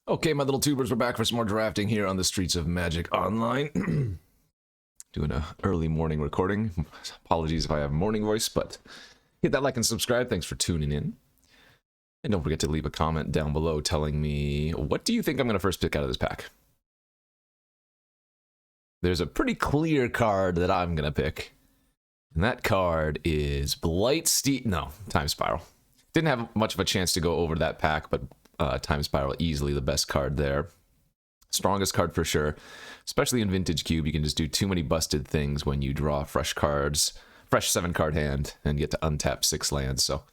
Okay, my little tubers, we're back for some more drafting here on the streets of Magic Online. Doing a early morning recording. Apologies if I have morning voice, but hit that like and subscribe. Thanks for tuning in. And don't forget to leave a comment down below telling me, what do you think I'm going to first pick out of this pack? There's a pretty clear card that I'm going to pick. And that card is Time Spiral. Didn't have much of a chance to go over that pack, but Time Spiral, easily the best card there. Strongest card for sure, especially in Vintage Cube. You can just do too many busted things when you draw fresh cards, fresh 7-card hand, and get to untap 6 lands. So,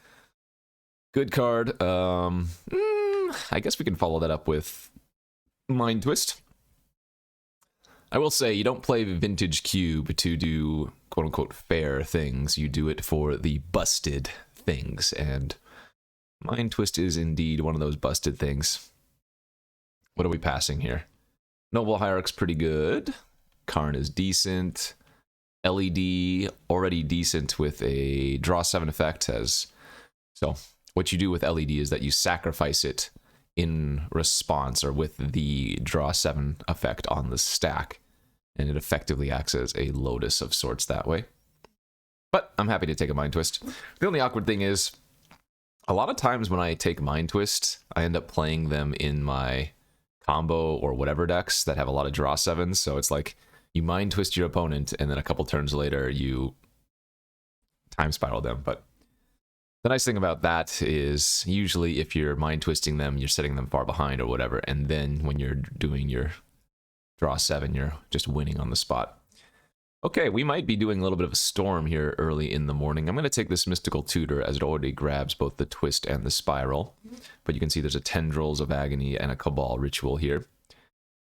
good card. I guess we can follow that up with Mind Twist. I will say, you don't play Vintage Cube to do quote-unquote fair things. You do it for the busted things, and Mind Twist is indeed one of those busted things. What are we passing here? Noble Hierarch's pretty good. Karn is decent. LED, already decent with a draw 7 effect. So what you do with LED is that you sacrifice it in response or with the draw 7 effect on the stack. And it effectively acts as a Lotus of sorts that way. But I'm happy to take a Mind Twist. The only awkward thing is, a lot of times when I take Mind Twist, I end up playing them in my combo or whatever decks that have a lot of draw 7s. So it's like you Mind Twist your opponent, and then a couple turns later you Time Spiral them. But the nice thing about that is usually if you're Mind Twisting them, you're setting them far behind or whatever. And then when you're doing your draw 7, you're just winning on the spot. Okay, we might be doing a little bit of a storm here early in the morning. I'm going to take this Mystical Tutor as it already grabs both the Twist and the Spiral. But you can see there's a Tendrils of Agony and a Cabal Ritual here.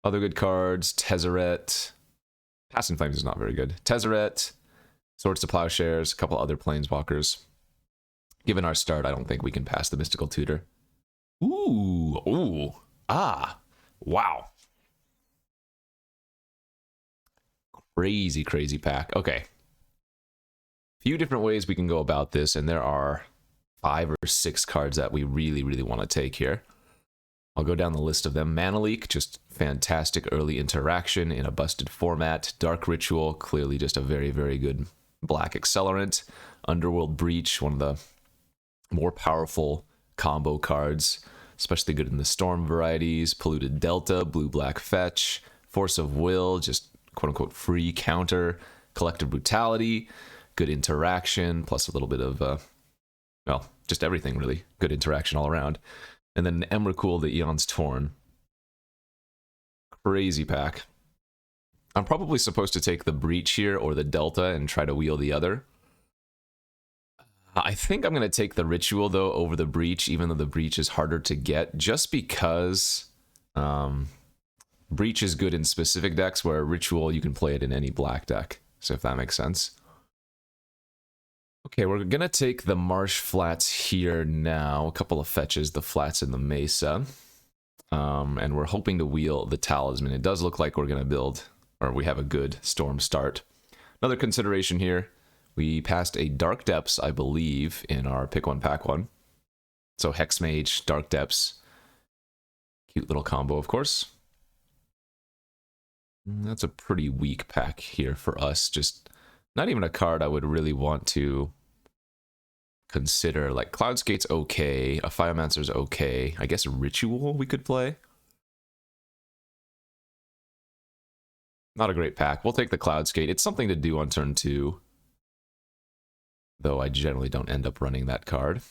Other good cards, Tezzeret. Passing Flames is not very good. Tezzeret, Swords to Plowshares, a couple other Planeswalkers. Given our start, I don't think we can pass the Mystical Tutor. Wow. Crazy pack. Okay. Few different ways we can go about this, and there are 5 or 6 cards that we really want to take here. I'll go down the list of them. Mana Leak, just fantastic early interaction in a busted format. Dark Ritual, clearly just a very good black accelerant. Underworld Breach, one of the more powerful combo cards, especially good in the Storm varieties. Polluted Delta, blue-black fetch. Force of Will, just quote-unquote free counter. Collective Brutality, good interaction, plus a little bit of, well, just everything really. Good interaction all around. And then Emrakul, the Eon's Torn. Crazy pack. I'm probably supposed to take the Breach here or the Delta and try to wheel the other. I think I'm going to take the Ritual, though, over the Breach, even though the Breach is harder to get, just because Breach is good in specific decks, where Ritual, you can play it in any black deck. So if that makes sense. Okay, we're going to take the Marsh Flats here now. A couple of fetches, the Flats and the Mesa. And we're hoping to wheel the Talisman. It does look like we're going to build, or we have a good Storm start. Another consideration here, we passed a Dark Depths, I believe, in our Pick 1, Pack 1. So Hexmage, Dark Depths. Cute little combo, of course. That's a pretty weak pack here for us. Just not even a card I would really want to consider. Like Cloudskate's okay, a Fiomancer's okay. I guess Ritual we could play. Not a great pack. We'll take the Cloudskate. It's something to do on turn 2. Though I generally don't end up running that card.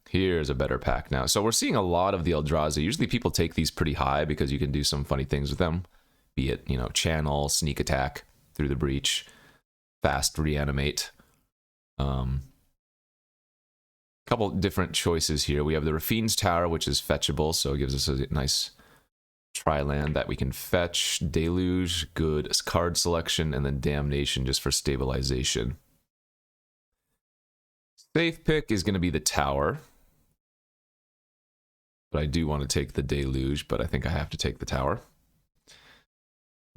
Here's a better pack now. So we're seeing a lot of the Eldrazi. Usually people take these pretty high because you can do some funny things with them. Be it, channel, sneak attack through the Breach, fast reanimate. Couple different choices here. We have the Rafine's Tower, which is fetchable, so it gives us a nice tri-land that we can fetch. Deluge, good card selection, and then Damnation just for stabilization. Safe pick is going to be the Tower. But I do want to take the Deluge, but I think I have to take the Tower.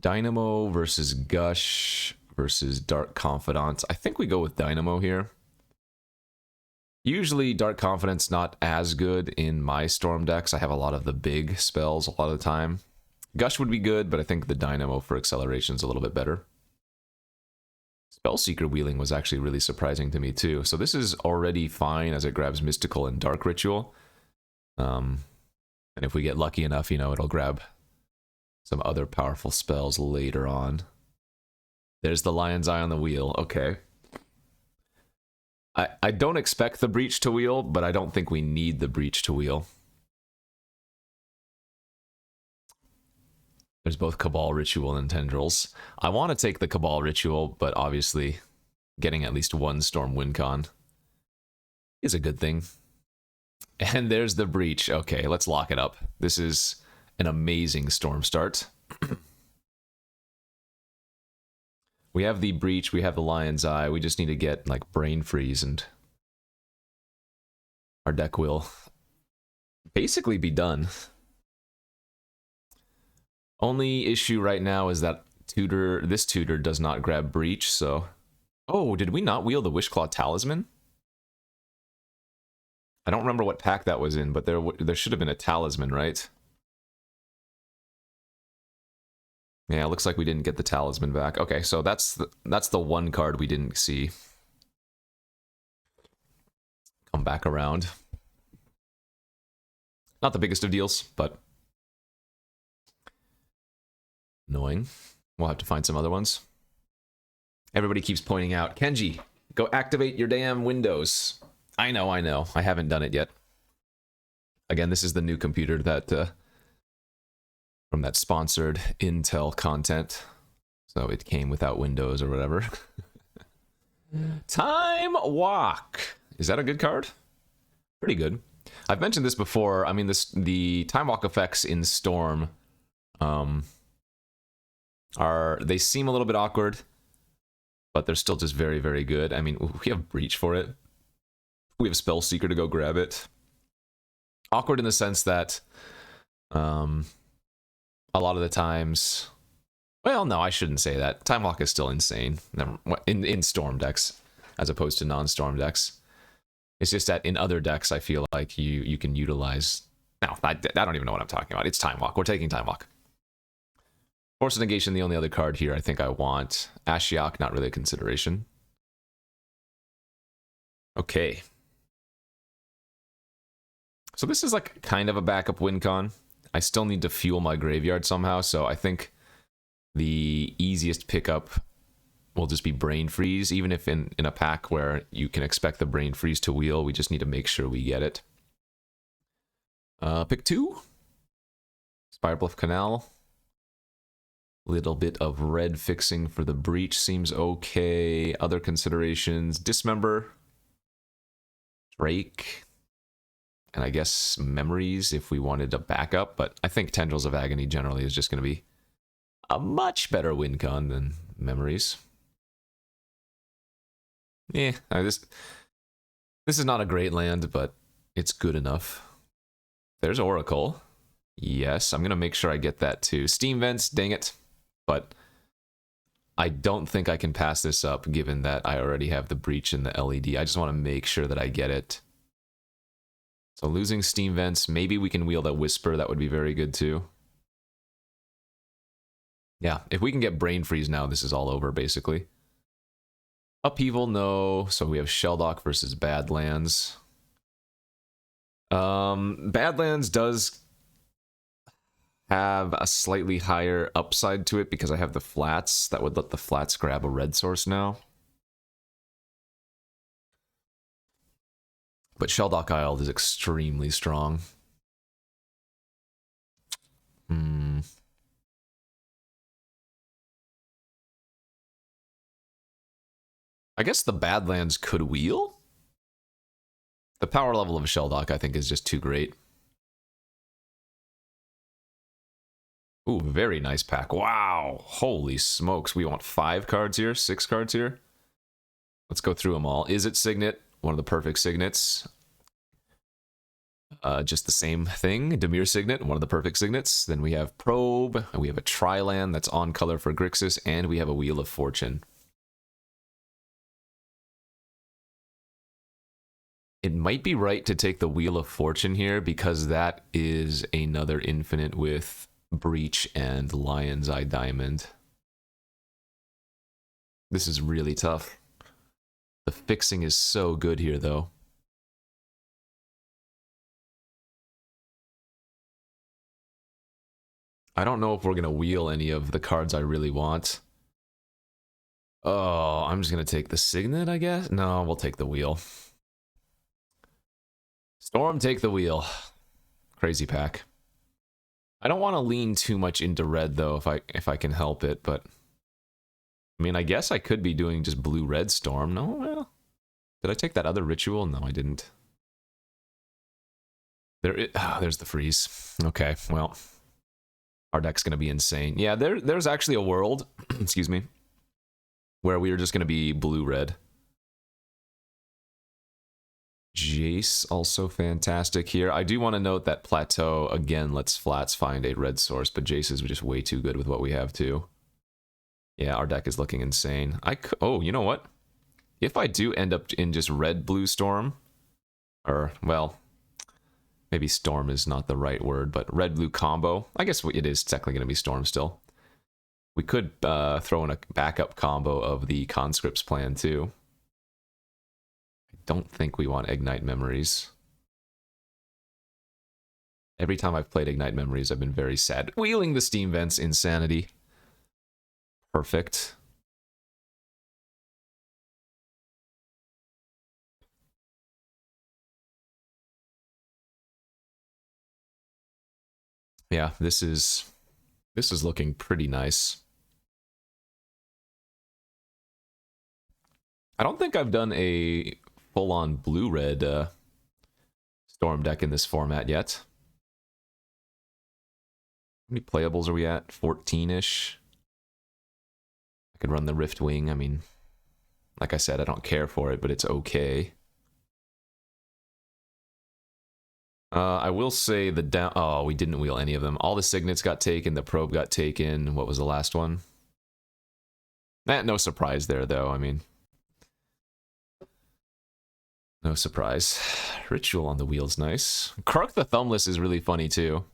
Dynamo versus Gush versus Dark Confidant. I think we go with Dynamo here. Usually Dark Confidence not as good in my Storm decks. I have a lot of the big spells a lot of the time. Gush would be good, but I think the Dynamo for acceleration is a little bit better. Spellseeker wheeling was actually really surprising to me too. So this is already fine as it grabs Mystical and Dark Ritual. And if we get lucky enough, you know, it'll grab some other powerful spells later on. There's the Lion's Eye on the wheel. Okay. I don't expect the Breach to wheel, but I don't think we need the Breach to wheel. There's both Cabal Ritual and Tendrils. I want to take the Cabal Ritual, but obviously getting at least one Storm Wincon is a good thing. And there's the Breach. Okay, let's lock it up. This is an amazing Storm start. We have the Breach, we have the Lion's Eye. We just need to get, like, Brain Freeze, and our deck will basically be done. Only issue right now is that this tutor does not grab Breach, so... Oh, did we not wheel the Wishclaw Talisman? I don't remember what pack that was in, but there should have been a Talisman, right? Yeah, it looks like we didn't get the Talisman back. Okay, so that's the one card we didn't see. Come back around. Not the biggest of deals, but annoying. We'll have to find some other ones. Everybody keeps pointing out, Kenji, go activate your damn Windows. I know. I haven't done it yet. Again, this is the new computer that... from that sponsored Intel content. So it came without Windows or whatever. Time Walk. Is that a good card? Pretty good. I've mentioned this before. I mean, the Time Walk effects in Storm they seem a little bit awkward, but they're still just very, very good. I mean, we have Breach for it. We have Spellseeker to go grab it. Awkward in the sense that a lot of the times... Well, no, I shouldn't say that. Time Walk is still insane. In Storm decks, as opposed to non-Storm decks. It's just that in other decks, I feel like you can utilize... No, I don't even know what I'm talking about. It's Time Walk. We're taking Time Walk. Force of Negation, the only other card here I think I want. Ashiok, not really a consideration. Okay. So this is like kind of a backup Wincon. I still need to fuel my graveyard somehow, so I think the easiest pickup will just be Brain Freeze. Even if in a pack where you can expect the Brain Freeze to wheel, we just need to make sure we get it. Pick 2. Spirebluff Canal. Little bit of red fixing for the Breach seems okay. Other considerations, Dismember. Drake. And I guess Memories if we wanted a backup, but I think Tendrils of Agony generally is just going to be a much better Wincon than Memories. Yeah, this is not a great land, but it's good enough. There's Oracle. Yes, I'm going to make sure I get that too. Steam Vents, dang it. But I don't think I can pass this up given that I already have the Breach and the LED. I just want to make sure that I get it. So losing Steam Vents, maybe we can wheel that Whisper, that would be very good too. Yeah, if we can get Brain Freeze now, this is all over basically. Upheaval, no. So we have Shelldock versus Badlands. Badlands does have a slightly higher upside to it because I have the flats. That would let the flats grab a red source now. But Shelldock Isle is extremely strong. I guess the Badlands could wheel? The power level of Shelldock, I think, is just too great. Ooh, very nice pack. Wow. Holy smokes. We want 5 cards here, 6 cards here. Let's go through them all. Is it Signet? One of the perfect Signets. Just the same thing. Dimir Signet, one of the perfect Signets. Then we have Probe. And we have a Tri-Land that's on color for Grixis. And we have a Wheel of Fortune. It might be right to take the Wheel of Fortune here because that is another infinite with Breach and Lion's Eye Diamond. This is really tough. The fixing is so good here, though. I don't know if we're going to wheel any of the cards I really want. Oh, I'm just going to take the Signet, I guess? No, we'll take the wheel. Storm, take the wheel. Crazy pack. I don't want to lean too much into red, though, if I can help it, but... I mean, I guess I could be doing just blue-red Storm. No, well... Did I take that other ritual? No, I didn't. There's the freeze. Okay, well... Our deck's gonna be insane. Yeah, there's actually a world, excuse me, where we are just gonna be blue-red. Jace, also fantastic here. I do want to note that Plateau, again, lets flats find a red source, but Jace is just way too good with what we have, too. Yeah, our deck is looking insane. Oh, you know what? If I do end up in just red-blue Storm, or, well... Maybe Storm is not the right word, but red-blue combo. I guess it is technically going to be Storm still. We could throw in a backup combo of the Conscripts plan, too. I don't think we want Ignite Memories. Every time I've played Ignite Memories, I've been very sad. Wheeling the Steam Vents, insanity. Perfect. Yeah, this is looking pretty nice. I don't think I've done a full-on blue-red Storm deck in this format yet. How many playables are we at? 14-ish. I could run the Riftwing. I mean, like I said, I don't care for it, but it's okay. I will say the down... Oh, we didn't wheel any of them. All the Signets got taken, the Probe got taken. What was the last one? No surprise there, though, I mean... No surprise. Ritual on the wheel's nice. Kark the Thumbless is really funny, too.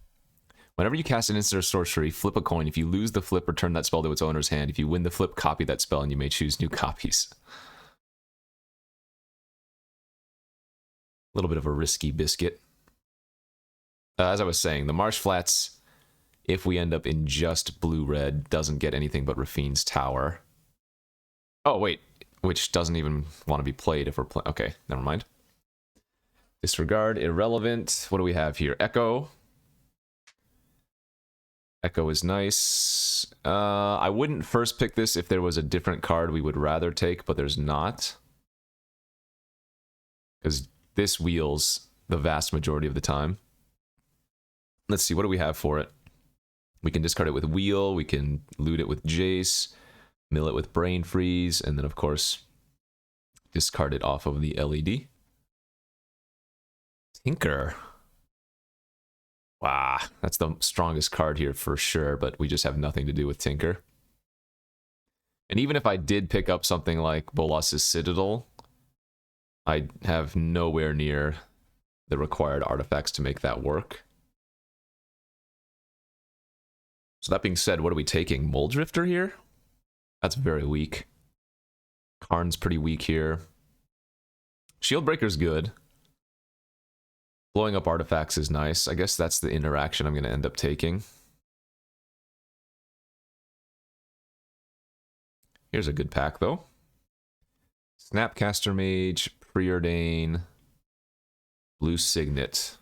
Whenever you cast an instant or sorcery, flip a coin. If you lose the flip, return that spell to its owner's hand. If you win the flip, copy that spell, and you may choose new copies. A little bit of a risky biscuit. As I was saying, the Marsh Flats, if we end up in just blue-red, doesn't get anything but Rafine's Tower. Oh, wait. Which doesn't even want to be played if we're playing. Okay, never mind. Disregard, irrelevant. What do we have here? Echo. Echo is nice. I wouldn't first pick this if there was a different card we would rather take, but there's not. Because this wheels the vast majority of the time. Let's see, what do we have for it? We can discard it with Wheel, we can loot it with Jace, mill it with Brain Freeze, and then, of course, discard it off of the LED. Tinker. Wow, that's the strongest card here for sure, but we just have nothing to do with Tinker. And even if I did pick up something like Bolas's Citadel, I have nowhere near the required artifacts to make that work. So that being said, what are we taking? Muldrifter here? That's very weak. Karn's pretty weak here. Shieldbreaker's good. Blowing up artifacts is nice. I guess that's the interaction I'm going to end up taking. Here's a good pack, though. Snapcaster Mage, Preordain, Blue Signet.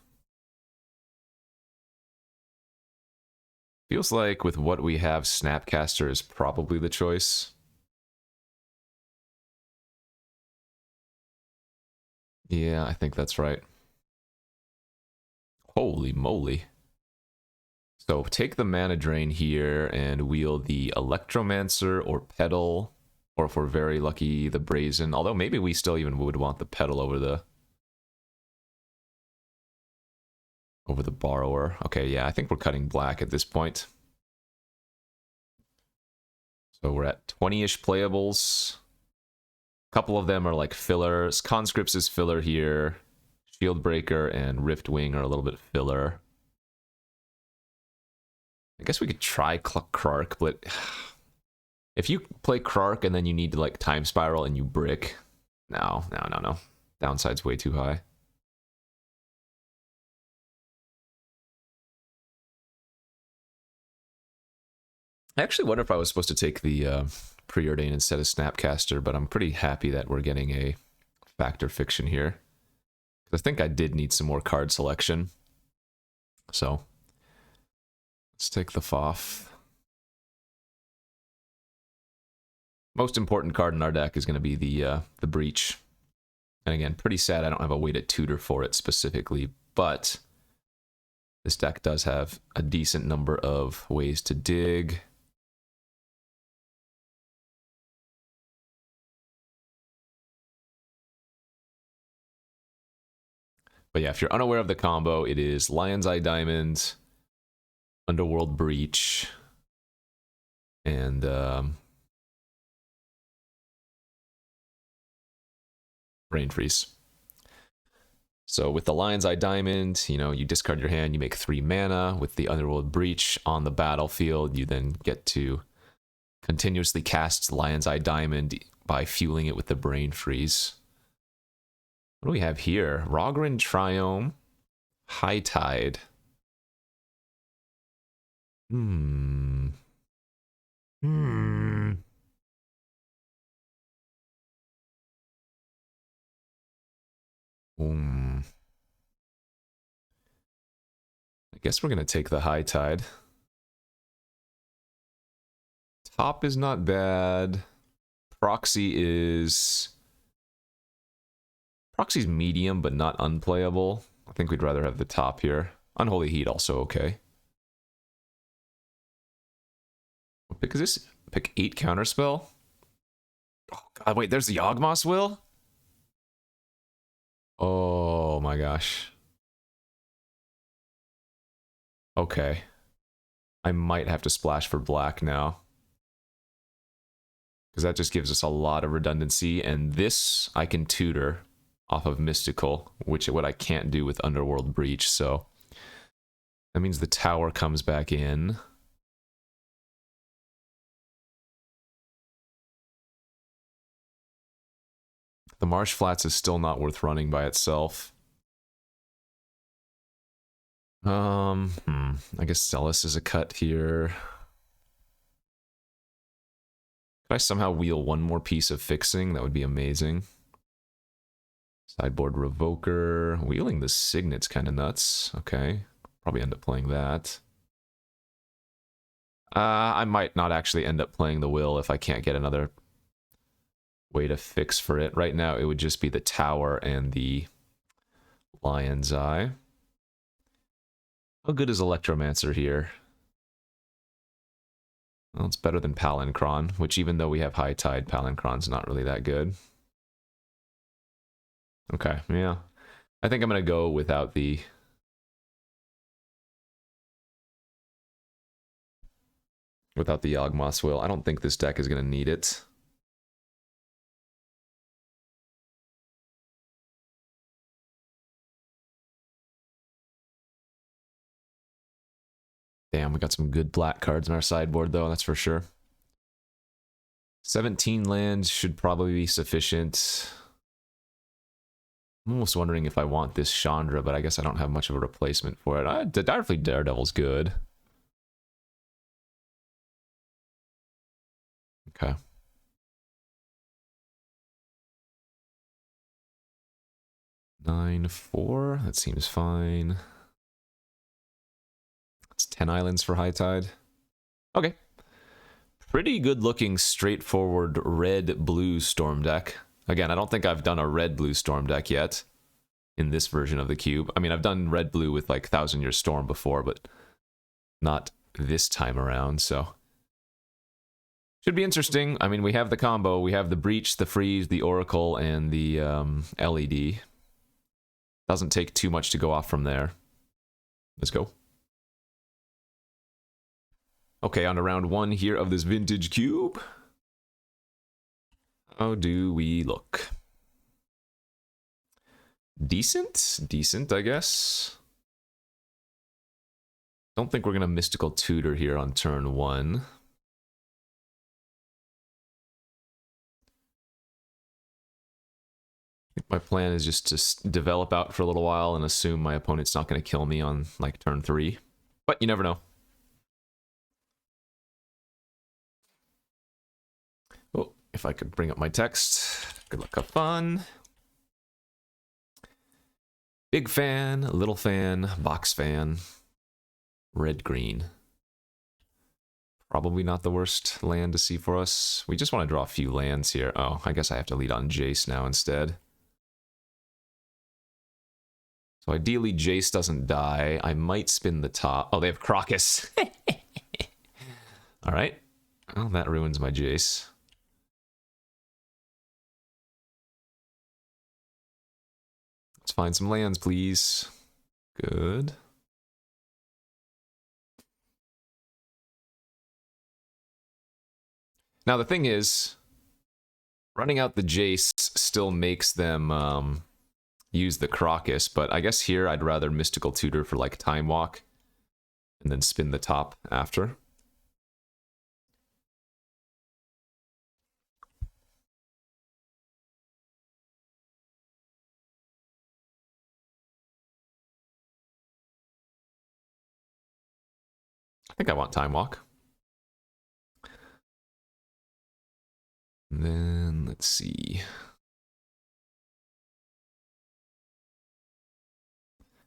Feels like with what we have, Snapcaster is probably the choice. Yeah, I think that's right. Holy moly. So take the mana drain here and wheel the Electromancer or Petal, or if we're very lucky, the Brazen. Although maybe we still even would want the Petal over the Borrower. Okay, yeah, I think we're cutting black at this point. So we're at 20-ish playables. A couple of them are like fillers. Conscripts is filler here. Shield Breaker and Rift Wing are a little bit filler. I guess we could try Krark, but if you play Krark and then you need to like Time Spiral and you brick, no. Downside's way too high. I actually wonder if I was supposed to take the Preordain instead of Snapcaster, but I'm pretty happy that we're getting a Factor Fiction here. I think I did need some more card selection. So, let's take the Foff. Most important card in our deck is going to be the Breach. And again, pretty sad I don't have a way to tutor for it specifically, but this deck does have a decent number of ways to dig. But yeah, if you're unaware of the combo, it is Lion's Eye Diamond, Underworld Breach, and Brain Freeze. So with the Lion's Eye Diamond, you know, you discard your hand, you make 3 mana. With the Underworld Breach on the battlefield, you then get to continuously cast Lion's Eye Diamond by fueling it with the Brain Freeze. What do we have here? Rogren Triome, High Tide. I guess we're going to take the High Tide. Top is not bad. Proxy's medium, but not unplayable. I think we'd rather have the top here. Unholy Heat also okay. What pick is this? Pick 8 Counterspell? Oh god, wait, there's the Yawgmoth's Will? Oh my gosh. Okay. I might have to splash for black now. Because that just gives us a lot of redundancy, and this I can tutor off of Mystical, which what I can't do with Underworld Breach, so that means the tower comes back in. The Marsh Flats is still not worth running by itself. I guess Zealous is a cut here. Could I somehow wheel one more piece of fixing? That would be amazing. Sideboard Revoker. Wheeling the Signet's kind of nuts. Okay. Probably end up playing that. I might not actually end up playing the Will if I can't get another way to fix for it. Right now, it would just be the Tower and the Lion's Eye. How good is Electromancer here? Well, it's better than Palancron, which even though we have High Tide, Palancron's not really that good. Okay, yeah. I think I'm going to go without the... Yawgmoth's Will. I don't think this deck is going to need it. Damn, we got some good black cards in our sideboard, though, that's for sure. 17 lands should probably be sufficient. I'm almost wondering if I want this Chandra, but I guess I don't have much of a replacement for it. Direfleet Daredevil's good. Okay. $9-4, that seems fine. It's 10 islands for High Tide. Okay. Pretty good looking, straightforward red-blue Storm deck. Again, I don't think I've done a red-blue Storm deck yet in this version of the cube. I mean, I've done red-blue with like 1,000 Year Storm before, but not this time around, so. Should be interesting. I mean, we have the combo. We have the Breach, the Freeze, the Oracle, and the LED. Doesn't take too much to go off from there. Let's go. Okay, on to round 1 here of this vintage cube. How do we look? Decent, I guess. Don't think we're gonna Mystical Tutor here on turn 1. I think my plan is just to develop out for a little while and assume my opponent's not gonna kill me on like turn 3. But you never know. Oh, if I could bring up my text. Good luck, have fun. Big fan, little fan, box fan. Red, green. Probably not the worst land to see for us. We just want to draw a few lands here. Oh, I guess I have to lead on Jace now instead. So ideally, Jace doesn't die. I might spin the top. Oh, they have Crocus. All right. Well, that ruins my Jace. Let's find some lands, please. Good. Now, the thing is, running out the Jace still makes them use the Crocus, but I guess here I'd rather Mystical Tutor for like Time Walk and then spin the top after. I think I want Time Walk. And then, let's see.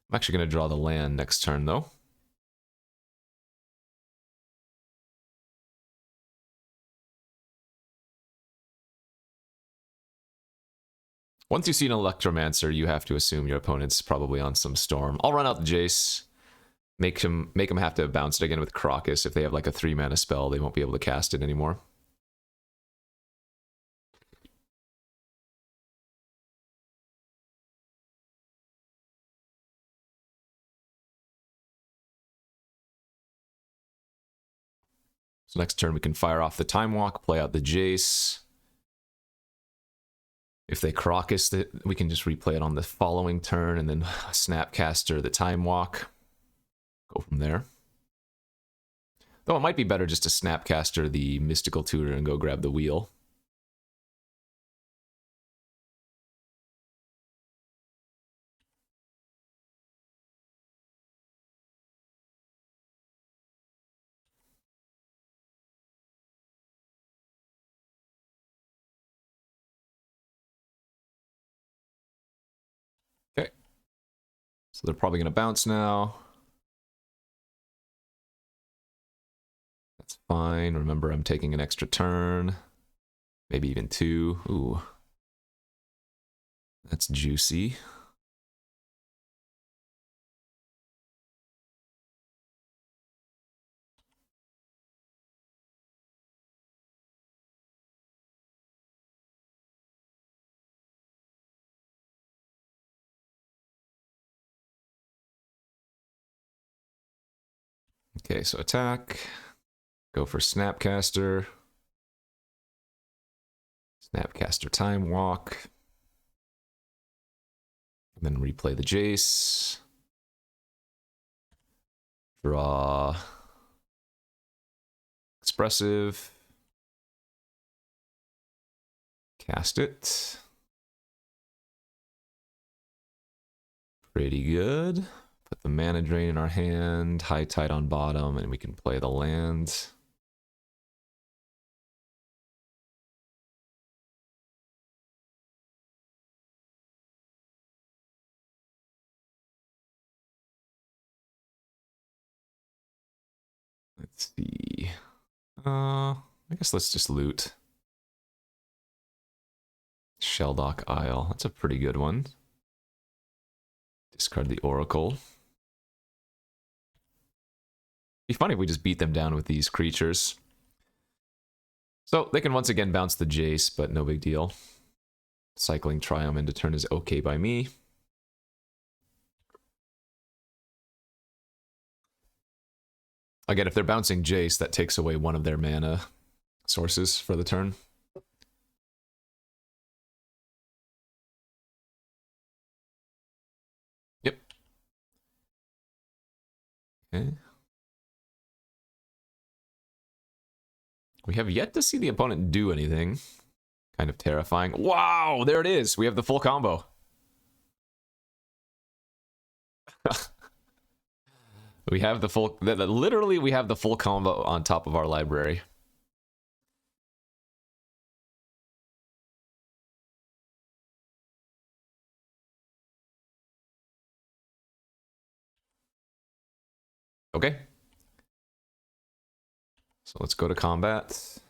I'm actually going to draw the land next turn, though. Once you see an Electromancer, you have to assume your opponent's probably on some storm. I'll run out the Jace. Make him have to bounce it again with Crocus. If they have like a 3-mana spell, they won't be able to cast it anymore. So next turn we can fire off the Time Walk, play out the Jace. If they Crocus, we can just replay it on the following turn and then Snapcaster the Time Walk. Go from there. Though it might be better just to Snapcaster the Mystical Tutor and go grab the wheel. Okay. So they're probably going to bounce now. That's fine. Remember, I'm taking an extra turn. Maybe even 2. Ooh. That's juicy. Okay, so attack. Go for Snapcaster. Snapcaster Time Walk. And then replay the Jace. Draw. Expressive. Cast it. Pretty good. Put the mana drain in our hand, high tide on bottom, and we can play the land. Let's see. I guess let's just loot. Shelldock Isle. That's a pretty good one. Discard the Oracle. Be funny if we just beat them down with these creatures. So they can once again bounce the Jace, but no big deal. Cycling Triumph into turn is okay by me. Again, if they're bouncing Jace, that takes away one of their mana sources for the turn. Okay. We have yet to see the opponent do anything. Kind of terrifying. Wow, there it is. We have the full combo. We have the full... Literally, we have the full combo on top of our library. Okay. So let's go to combat. Let's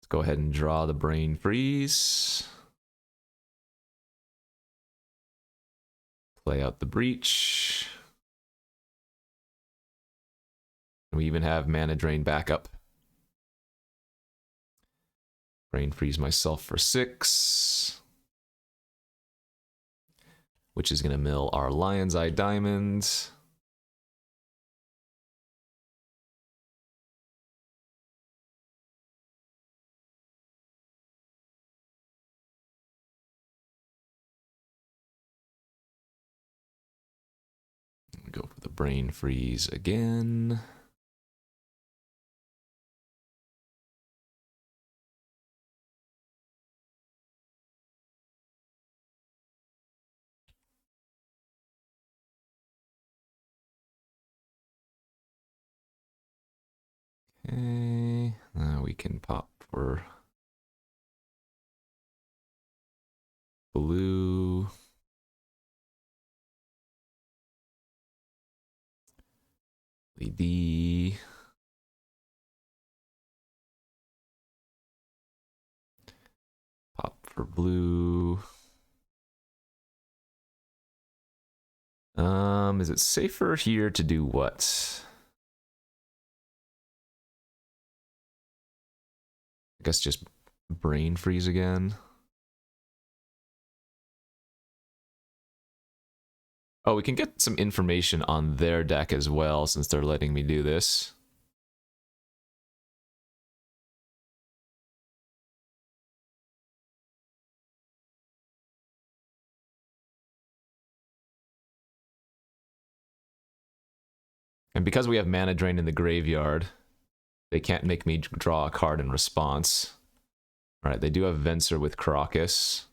go ahead and draw the Brain Freeze. Play out the Breach. We even have Mana Drain backup. Brain Freeze myself for 6. Which is going to mill our Lion's Eye Diamond. Go for the Brain Freeze again. Okay, now we can pop for blue. LED. Pop for blue. Is it safer here to do what? I guess just Brain Freeze again. Oh, we can get some information on their deck as well, since they're letting me do this. And because we have Mana Drain in the graveyard, they can't make me draw a card in response. Alright, they do have Venser with Crocus.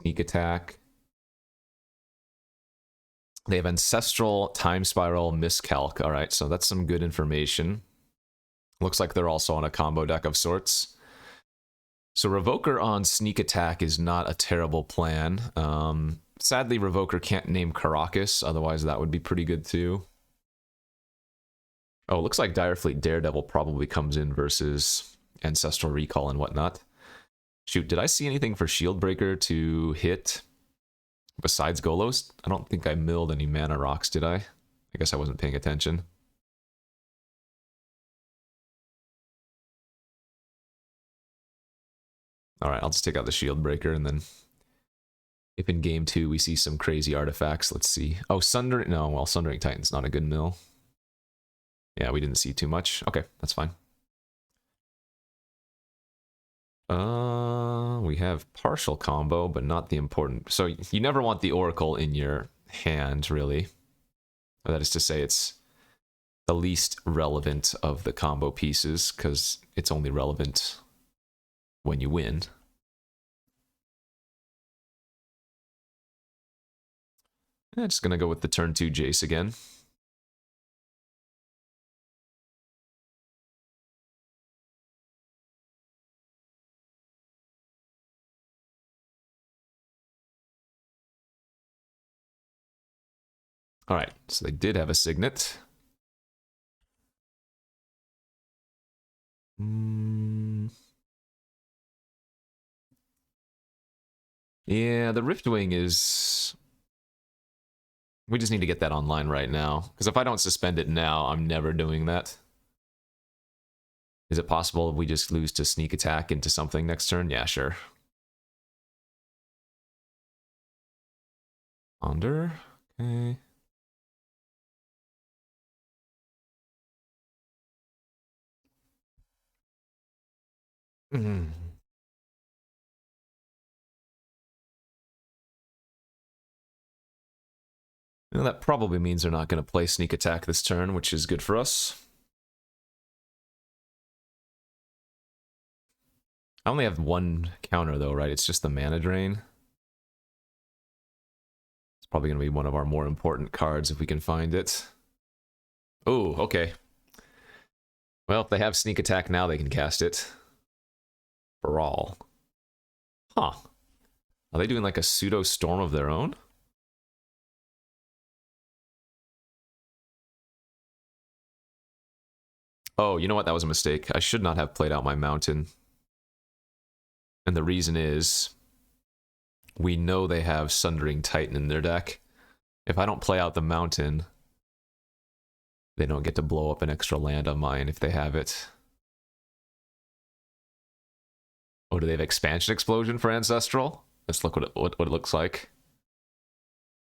Sneak Attack. They have Ancestral, Time Spiral, Miscalc. Alright, so that's some good information. Looks like they're also on a combo deck of sorts. So Revoker on Sneak Attack is not a terrible plan. Sadly, Revoker can't name Caracas, otherwise that would be pretty good too. Oh, looks like Direfleet Daredevil probably comes in versus Ancestral Recall and whatnot. Shoot, did I see anything for Shieldbreaker to hit besides Golos? I don't think I milled any mana rocks, did I? I guess I wasn't paying attention. Alright, I'll just take out the Shieldbreaker, and then if in game 2 we see some crazy artifacts, let's see. Oh, Sundering... No, well, Sundering Titan's not a good mill. Yeah, we didn't see too much. Okay, that's fine. We have partial combo, but not the important... So you never want the Oracle in your hand, really. That is to say, it's the least relevant of the combo pieces, because it's only relevant when you win. I'm just gonna go with the turn 2 Jace again. Alright, so they did have a Signet. Yeah, the Riftwing is... We just need to get that online right now. Because if I don't suspend it now, I'm never doing that. Is it possible we just lose to Sneak Attack into something next turn? Yeah, sure. Ponder. Okay. Mm. Well, that probably means they're not going to play sneak attack this turn, which is good for us. I only have one counter though, right? It's just the mana drain. It's probably going to be one of our more important cards if we can find it. Oh, okay. Well, if they have sneak attack now, they can cast it. Brawl. Huh. Are they doing like a pseudo storm of their own? Oh, you know what? That was a mistake. I should not have played out my mountain. And the reason is, we know they have Sundering Titan in their deck. If I don't play out the mountain, they don't get to blow up an extra land on mine if they have it. Oh, do they have Expansion Explosion for Ancestral? Let's look what it looks like.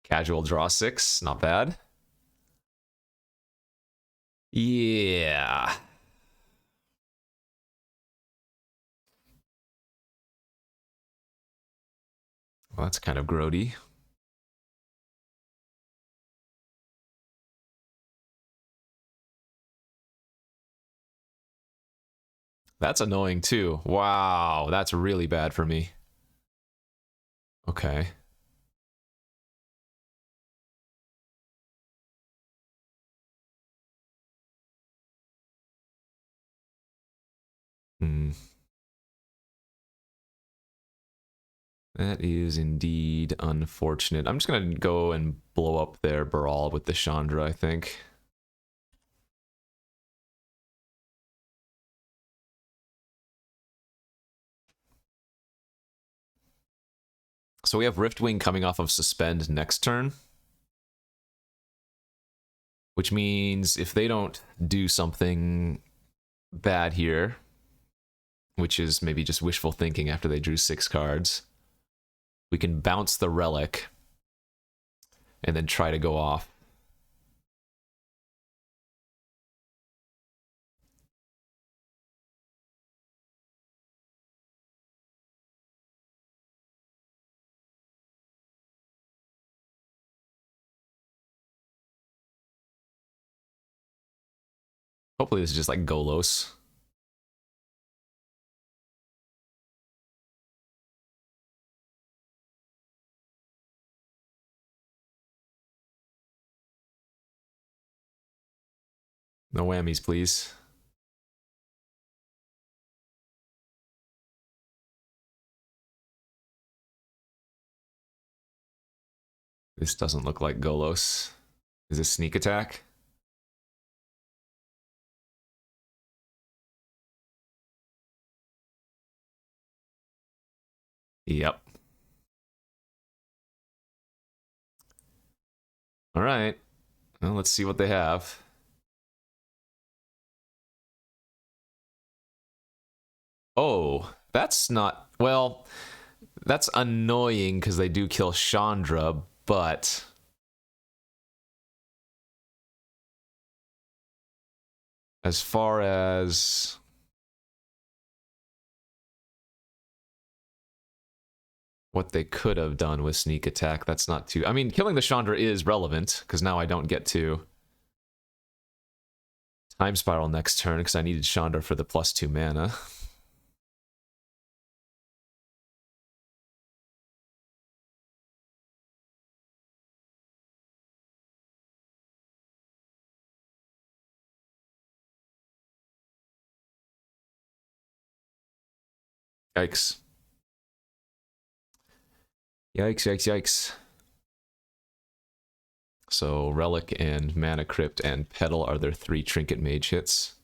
Casual draw 6, not bad. Yeah. Well, that's kind of grody. That's annoying too. Wow, that's really bad for me. Okay. Hmm. That is indeed unfortunate. I'm just gonna go and blow up their Baral with the Chandra, I think. So we have Riftwing coming off of Suspend next turn. Which means if they don't do something bad here, which is maybe just wishful thinking after they drew 6 cards, we can bounce the Relic and then try to go off. Hopefully this is just like Golos. No whammies, please. This doesn't look like Golos. Is this sneak attack? Yep. All right. Well, let's see what they have. Oh, that's not... Well, that's annoying because they do kill Chandra, but... As far as... what they could have done with sneak attack, that's not too... I mean, killing the Chandra is relevant, because now I don't get to Time Spiral next turn, because I needed Chandra for the +2 mana. Yikes. Yikes, yikes, yikes. So Relic and Mana Crypt and Petal are their 3 Trinket Mage hits.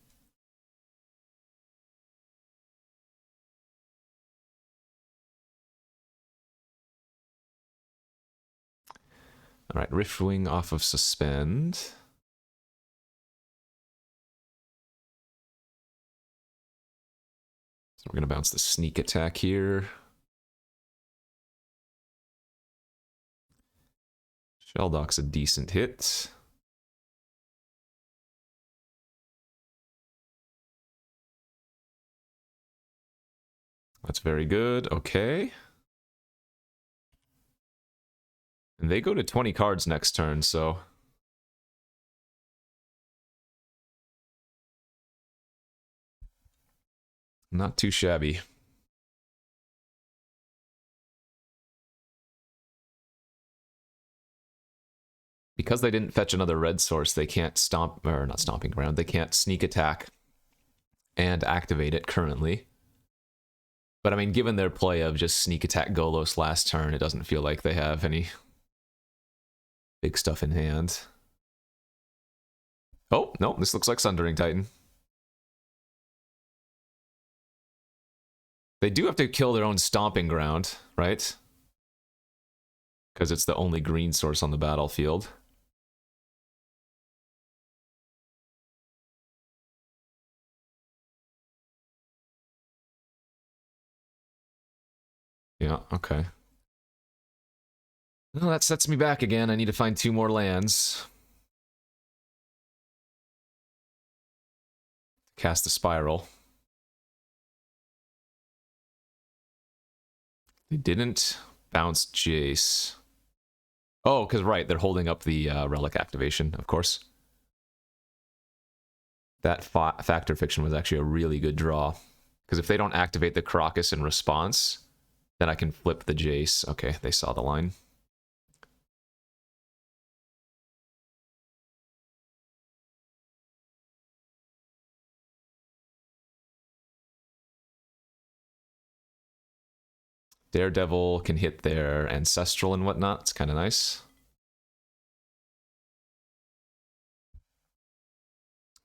Alright, Riftwing off of Suspend. So we're going to bounce the Sneak Attack here. Shelldock's a decent hit. That's very good. Okay. And they go to 20 cards next turn, so... not too shabby. Because they didn't fetch another red source, they can't stomp, or not stomping ground, they can't sneak attack and activate it currently. But I mean, given their play of just sneak attack Golos last turn, it doesn't feel like they have any big stuff in hand. Oh, no, this looks like Sundering Titan. They do have to kill their own stomping ground, right? Because it's the only green source on the battlefield. Yeah, okay. Well, that sets me back again. I need to find 2 more lands. Cast the Spiral. They didn't bounce Jace. Oh, because right, they're holding up the relic activation, of course. That Factor Fiction was actually a really good draw. Because if they don't activate the Karakas in response, then I can flip the Jace. Okay, they saw the line. Daredevil can hit their Ancestral and whatnot. It's kind of nice.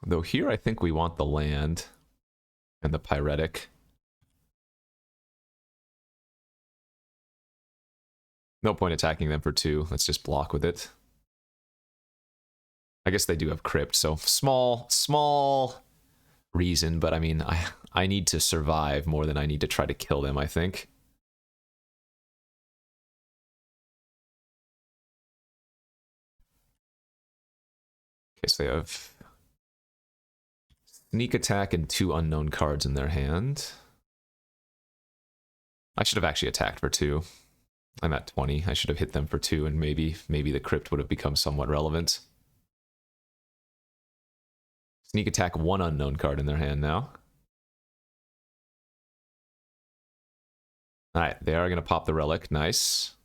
Though here I think we want the land and the Pyretic. No point attacking them for 2. Let's just block with it. I guess they do have Crypt, so small reason, but I mean, I need to survive more than I need to try to kill them, I think. Okay, so they have Sneak Attack and 2 unknown cards in their hand. I should have actually attacked for 2. I'm at 20. I should have hit them for 2, and maybe the Crypt would have become somewhat relevant. Sneak Attack, 1 unknown card in their hand now. Alright, they are going to pop the Relic. Nice.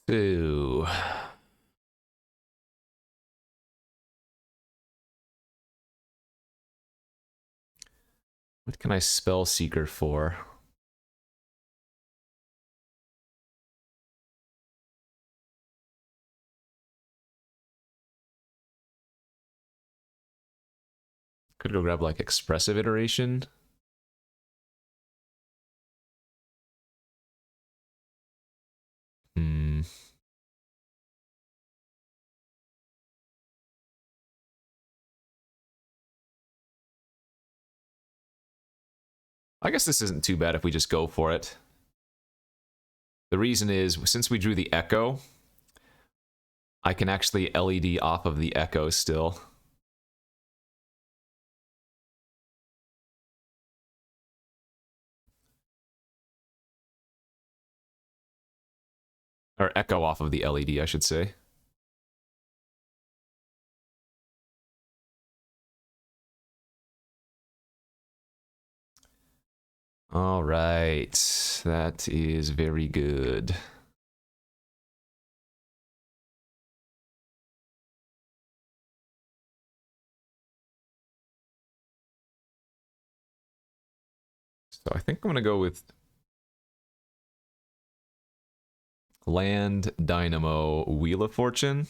So... what can I Spell Seeker for? Could go grab like Expressive Iteration. I guess this isn't too bad if we just go for it. The reason is, since we drew the Echo, I can actually LED off of the Echo still. Or Echo off of the LED, I should say. All right, that is very good. So I think I'm going to go with Land, Dynamo, Wheel of Fortune.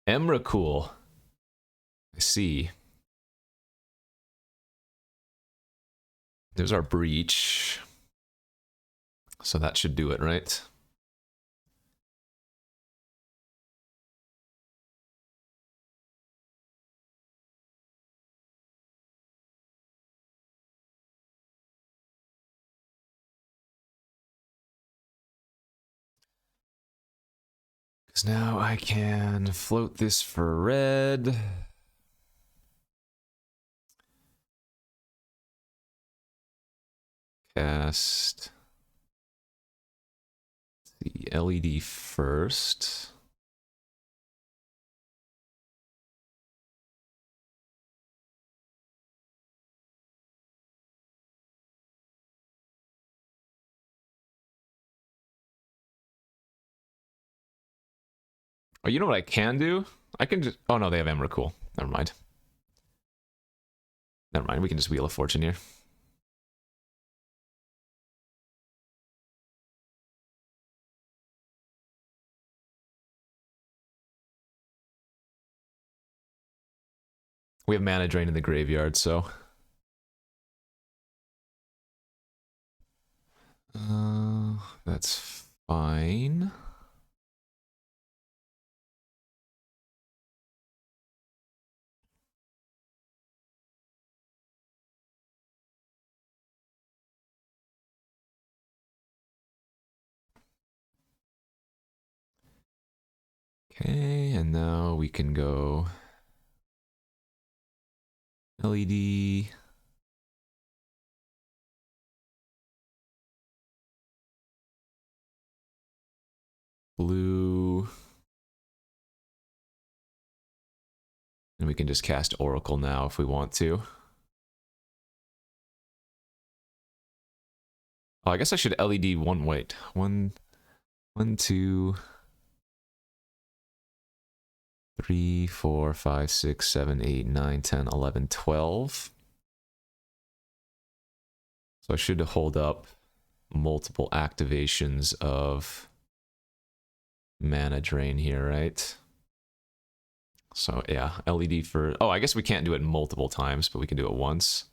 Emrakul. I see. There's our breach. So that should do it, right? Because now I can float this for red. Cast the LED first. Oh, you know what I can do? I can just... Oh, no, they have Emrakul. Never mind. Never mind, we can just Wheel of Fortune here. We have mana drain in the graveyard, so... That's fine. Okay, and now we can go LED. Blue. And we can just cast Oracle now if we want to. Oh, I guess I should LED one. Wait, one, 2, 3, 4, 5, 6, 7, 8, 9, 10, 11, 12. So I should hold up multiple activations of mana drain here, right? So yeah, LED for... Oh, I guess we can't do it multiple times, but we can do it once.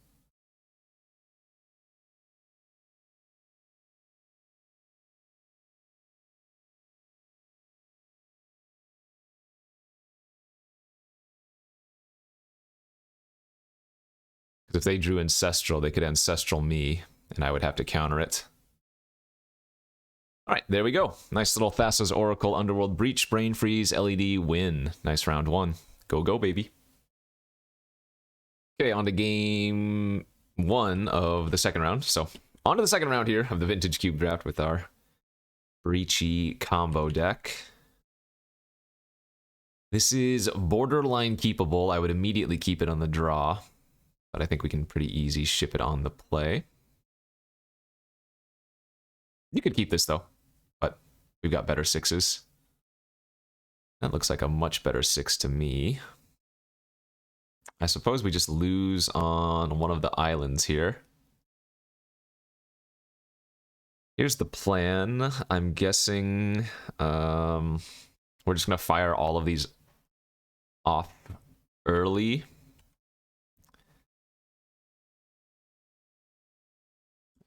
Because if they drew Ancestral, they could Ancestral me, and I would have to counter it. All right, there we go. Nice little Thassa's Oracle, Underworld Breach, Brain Freeze, LED, win. Nice round one. Go, go, baby. Okay, on to game one of the second round. So, on to the second round here of the Vintage Cube Draft with our Breachy combo deck. This is borderline keepable. I would immediately keep it on the draw, but I think we can pretty easy ship it on the play. You could keep this though, but we've got better sixes. That looks like a much better 6 to me. I suppose we just lose on one of the islands here. Here's the plan. I'm guessing we're just going to fire all of these off early.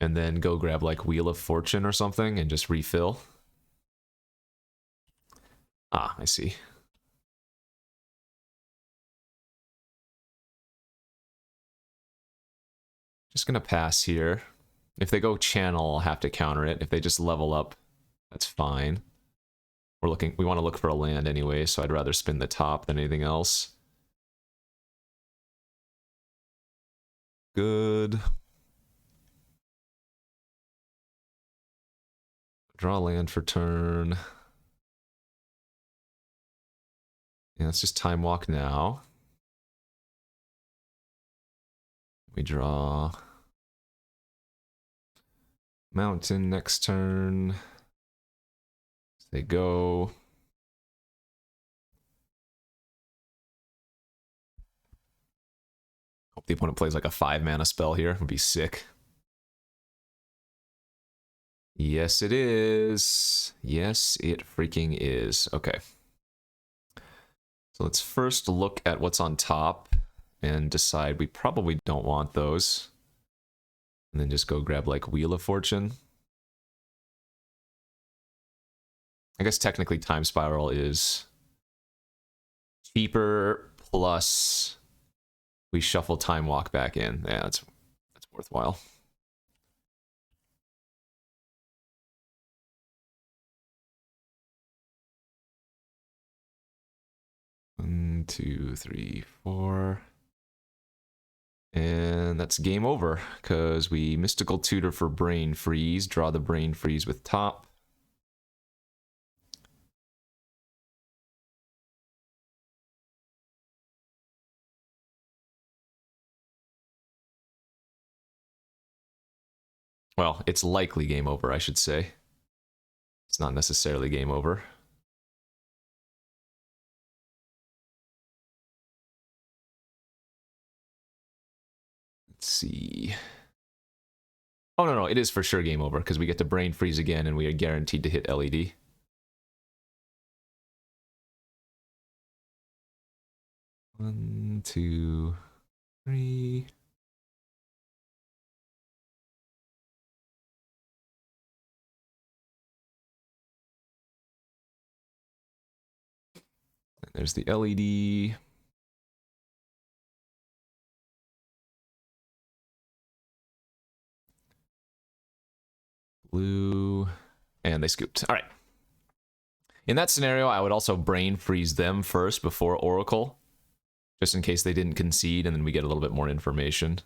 And then go grab like Wheel of Fortune or something and just refill. Ah, I see. Just gonna pass here. If they go channel, I'll have to counter it. If they just level up, that's fine. We want to look for a land anyway, so I'd rather spin the top than anything else. Good. Draw land for turn. Yeah, let's just time walk now. We draw mountain next turn. They go. Hope the opponent plays like a 5-mana spell here. Would be sick. Yes, it is. Yes, it freaking is. Okay. So So let's first look at what's on top and decide we probably don't want those. And then just go grab like Wheel of Fortune. I guess technically Time Spiral is cheaper, plus we shuffle Time Walk back in. Yeah, that's worthwhile. One, two, three, four. And that's game over, because we Mystical Tutor for Brain Freeze, draw the Brain Freeze with top. Well, it's likely game over, I should say. It's not necessarily game over. Let's see. Oh, no, it is for sure game over, because we get to Brain Freeze again, and we are guaranteed to hit LED. One, two, three. And there's the LED. Blue. And they scooped. All right. In that scenario, I would also Brain Freeze them first before Oracle, just in case they didn't concede, and then we get a little bit more information.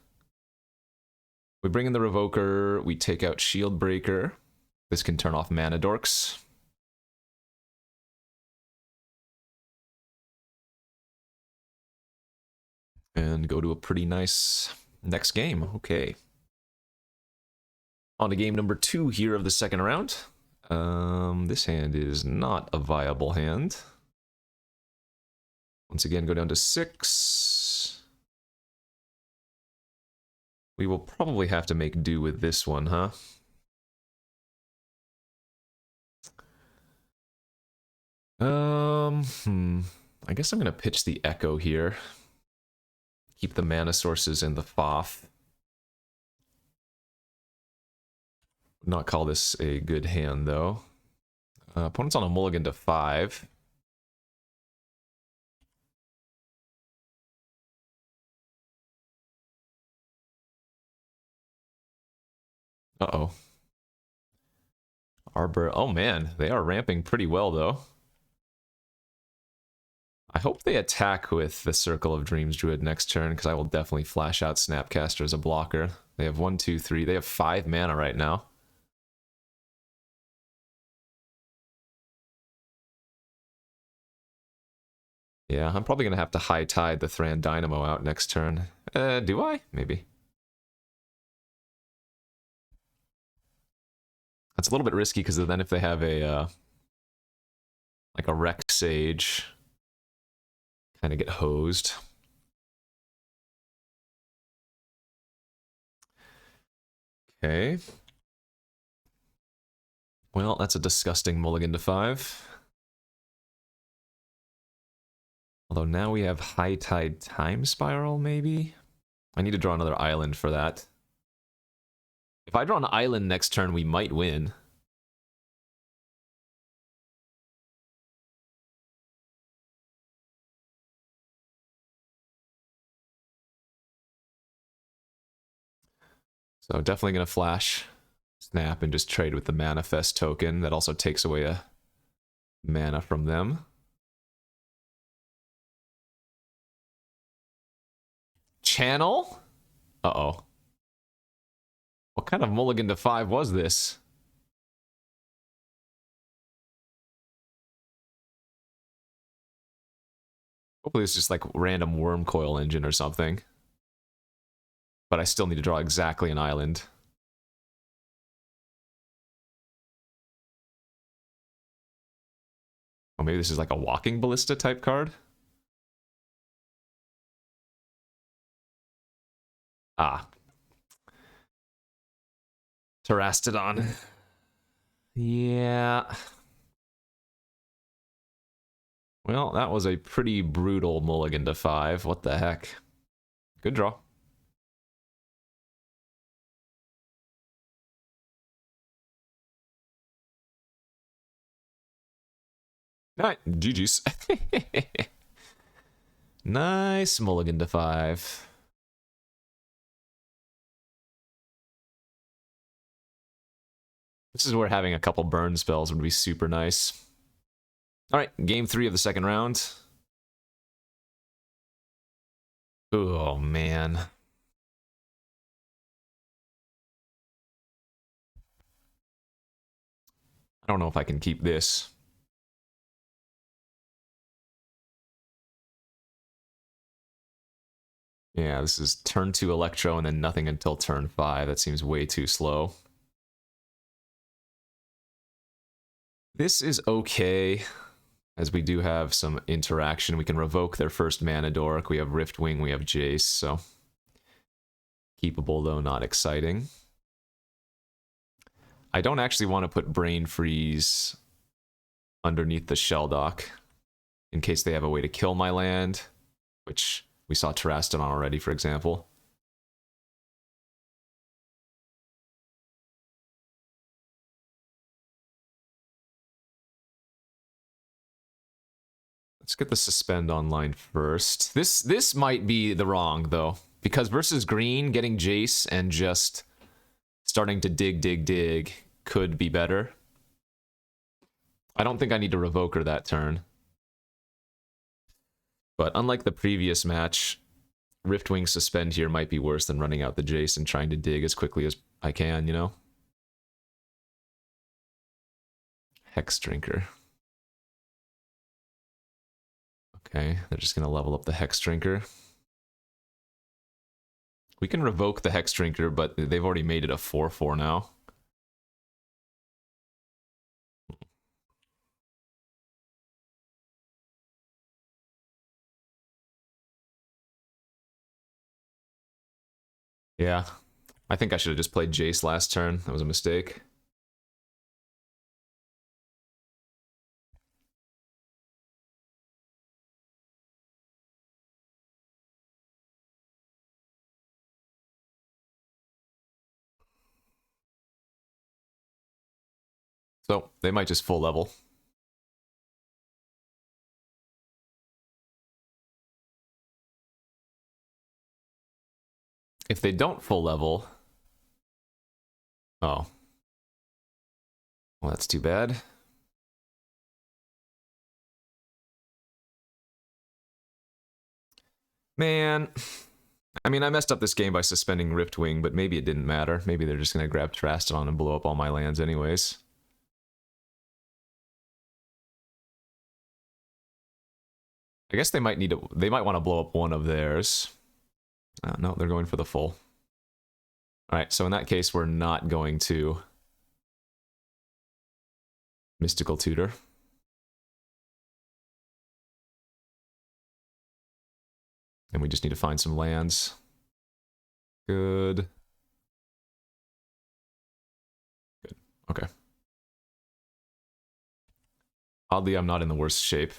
We bring in the Revoker, we take out Shield Breaker. This can turn off Mana Dorks. And go to a pretty nice next game. Okay. On to game number 2 here of the second round. This hand is not a viable hand. Once again, go down to 6. We will probably have to make do with this one, huh? I guess I'm gonna pitch the Echo here. Keep the mana sources in the Foth. Would not call this a good hand, though. Opponent's on a mulligan to 5. Uh-oh. Arbor. Oh, man. They are ramping pretty well, though. I hope they attack with the Circle of Dreams Druid next turn, because I will definitely flash out Snapcaster as a blocker. They have 1, 2, 3. They have 5 mana right now. Yeah, I'm probably going to have to High Tide the Thran Dynamo out next turn. Do I? Maybe. That's a little bit risky, because then if they have a, like a Wreck Sage, kind of get hosed. Okay. Well, that's a disgusting mulligan to 5. Although now we have High Tide Time Spiral, maybe? I need to draw another island for that. If I draw an island next turn, we might win. So definitely going to flash Snap and just trade with the Manifest token. That also takes away a mana from them. Channel? Uh-oh. What kind of mulligan to 5 was this? Hopefully it's just like random worm coil engine or something. But I still need to draw exactly an island. Oh, maybe this is like a Walking Ballista type card? Ah. Terastodon. Yeah. Well, that was a pretty brutal mulligan to 5. What the heck? Good draw. Alright, GG's. Nice mulligan to 5. This is where having a couple burn spells would be super nice. Alright, game 3 of the second round. Oh, man. I don't know if I can keep this. Yeah, this is turn 2 Electro and then nothing until turn 5. That seems way too slow. This is okay, as we do have some interaction. We can revoke their first mana dork. We have Riftwing, we have Jace, so... keepable, though not exciting. I don't actually want to put Brain Freeze underneath the Shelldock, in case they have a way to kill my land, which we saw Terraston on already, for example. Let's get the Suspend online first. This might be the wrong, though, because versus green, getting Jace and just starting to dig could be better. I don't think I need to revoke her that turn. But unlike the previous match, Riftwing Suspend here might be worse than running out the Jace and trying to dig as quickly as I can, you know? Hex Drinker. Okay, they're just going to level up the Hex Drinker. We can revoke the Hex Drinker, but they've already made it a 4/4 now. Yeah, I think I should have just played Jace last turn. That was a mistake. So, they might just full level. If they don't full level... Oh. Well, that's too bad. Man... I mean, I messed up this game by suspending Riftwing, but maybe it didn't matter. Maybe they're just going to grab Terraston and blow up all my lands anyways. I guess they might need to... They might want to blow up one of theirs. No, they're going for the full. Alright, so in that case, we're not going to... Mystical Tutor. And we just need to find some lands. Good. Good. Okay. Oddly, I'm not in the worst shape.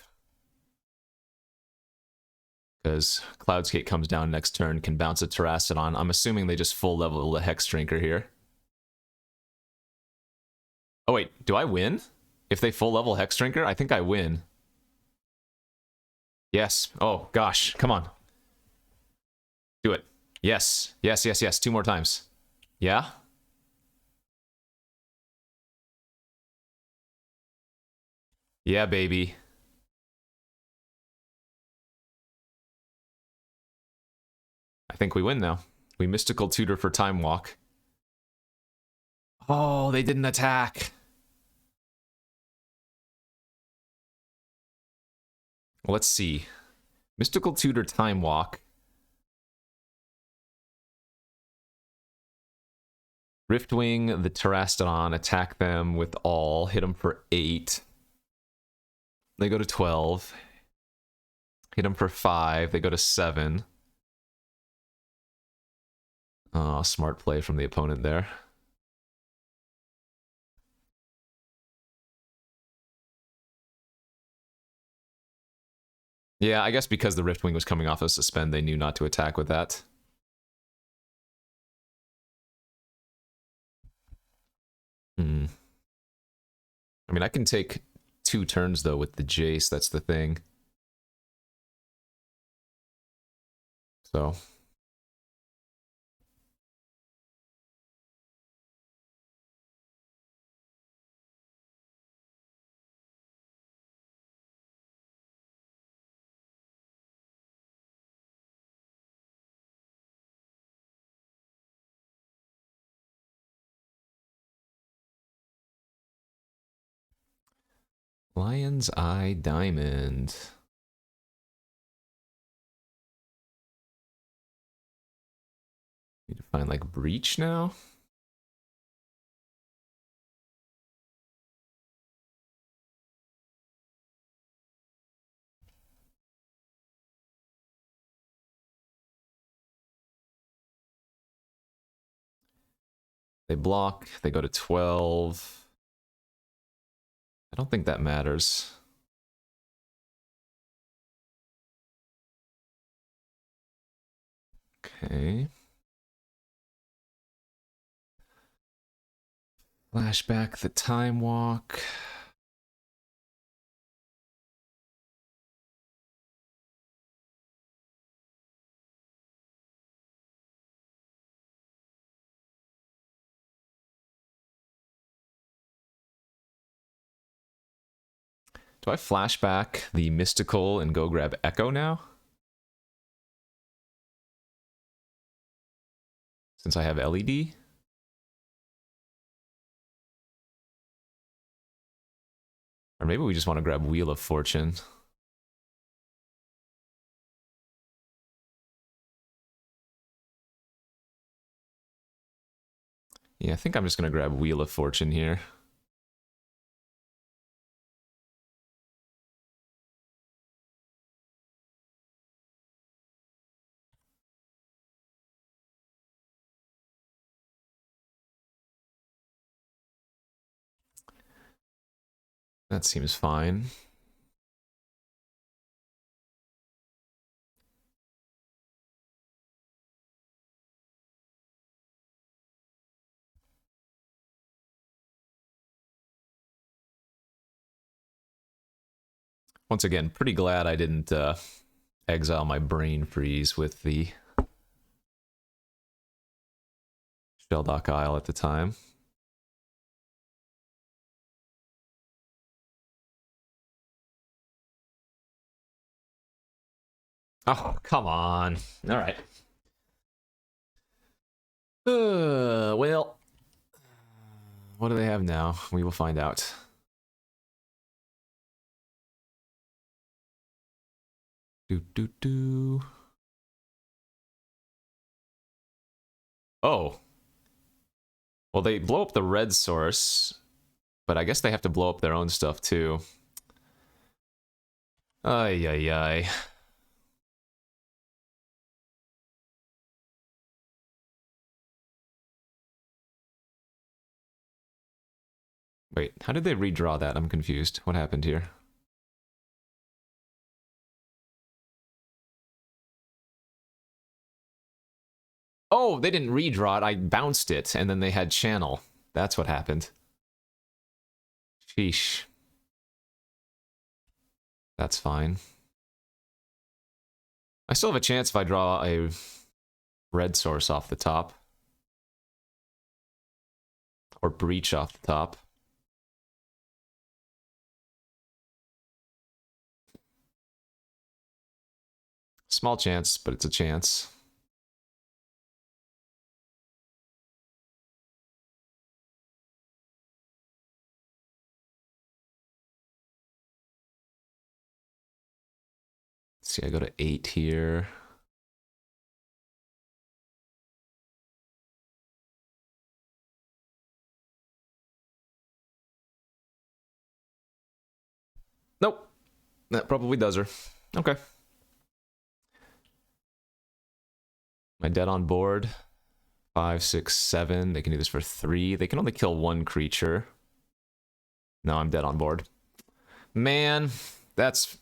Because Cloudskate comes down next turn, can bounce a Terraston. I'm assuming they just full level the Hex Drinker here. Oh wait, do I win? If they full level Hex Drinker? I think I win. Yes. Oh gosh, come on. Do it. Yes. Yes, yes, yes. 2 more times. Yeah? Yeah, baby. I think we win now. We Mystical Tutor for Time Walk. Oh, they didn't attack. Well, let's see. Mystical Tutor Time Walk. Riftwing the Terraston, attack them with all, hit them for 8. They go to 12. Hit them for 5, they go to 7. Oh, smart play from the opponent there. Yeah, I guess because the Riftwing was coming off of suspend, they knew not to attack with that. Hmm. I mean, I can take 2 turns, though, with the Jace. That's the thing. So... Lion's Eye Diamond. Need to find, like, Breach now? They block, they go to 12. I don't think that matters. Okay. Flashback the Time Walk. Do I flashback the Mystical and go grab Echo now? Since I have LED? Or maybe we just want to grab Wheel of Fortune. Yeah, I think I'm just going to grab Wheel of Fortune here. That seems fine. Once again, pretty glad I didn't exile my Brain Freeze with the Shelldock Isle at the time. Oh, come on. All right. Well, what do they have now? We will find out. Do. Oh. Well, they blow up the red source, but I guess they have to blow up their own stuff too. Ay, ay, ay. Wait, how did they redraw that? I'm confused. What happened here? Oh, they didn't redraw it. I bounced it, and then they had channel. That's what happened. Sheesh. That's fine. I still have a chance if I draw a red source off the top. Or breach off the top. Small chance, but it's a chance. Let's see, I go to 8 here. Nope. That probably does her. Okay. Am I dead on board? 5, 6, 7. They can do this for 3. They can only kill 1 creature. No, I'm dead on board. Man, that's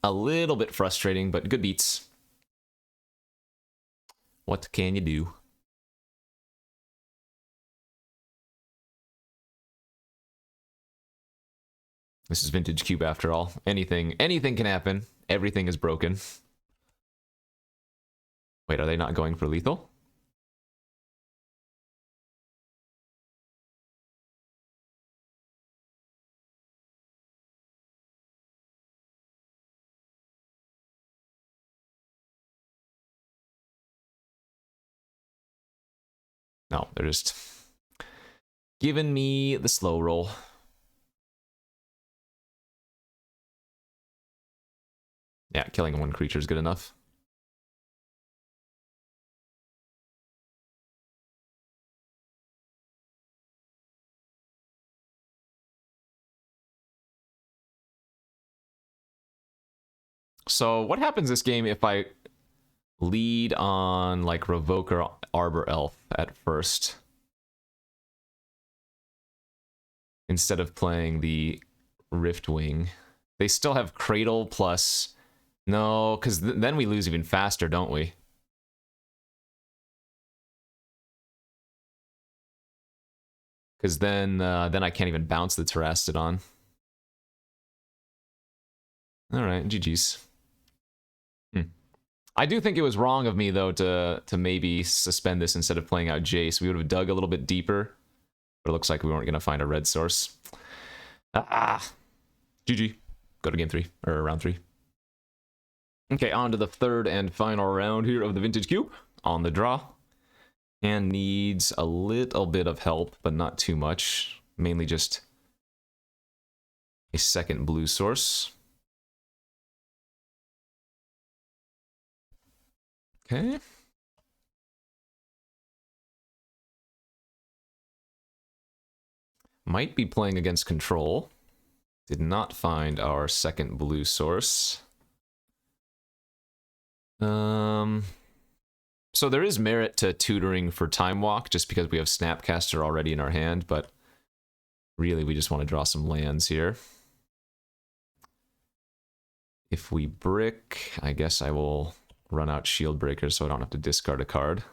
a little bit frustrating, but good beats. What can you do? This is Vintage Cube after all. Anything can happen. Everything is broken. Wait, are they not going for lethal? No, they're just giving me the slow roll. Yeah, killing one creature is good enough. So what happens this game if I lead on like Revoker Arbor Elf at first? Instead of playing the Riftwing. They still have Cradle plus... No, because then we lose even faster, don't we? Because then I can't even bounce the Terastodon. Alright, GG's. I do think it was wrong of me, though, to maybe suspend this instead of playing out Jace. We would have dug a little bit deeper, but it looks like we weren't going to find a red source. GG. Go to game 3, or round 3. Okay, on to the third and final round here of the Vintage Cube. On the draw. And needs a little bit of help, but not too much. Mainly just a second blue source. Okay. Might be playing against control. Did not find our second blue source. So there is merit to tutoring for Time Walk, just because we have Snapcaster already in our hand, but really we just want to draw some lands here. If we brick, I guess I will run out Shield Breaker so I don't have to discard a card.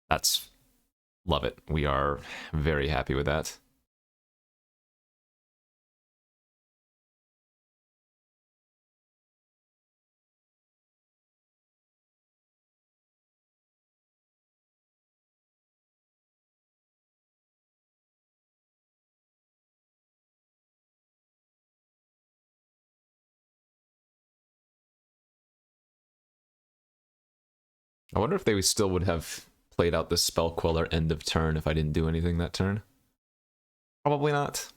That's... love it. We are very happy with that. I wonder if they still would have played out the Spell Queller end of turn if I didn't do anything that turn. Probably not.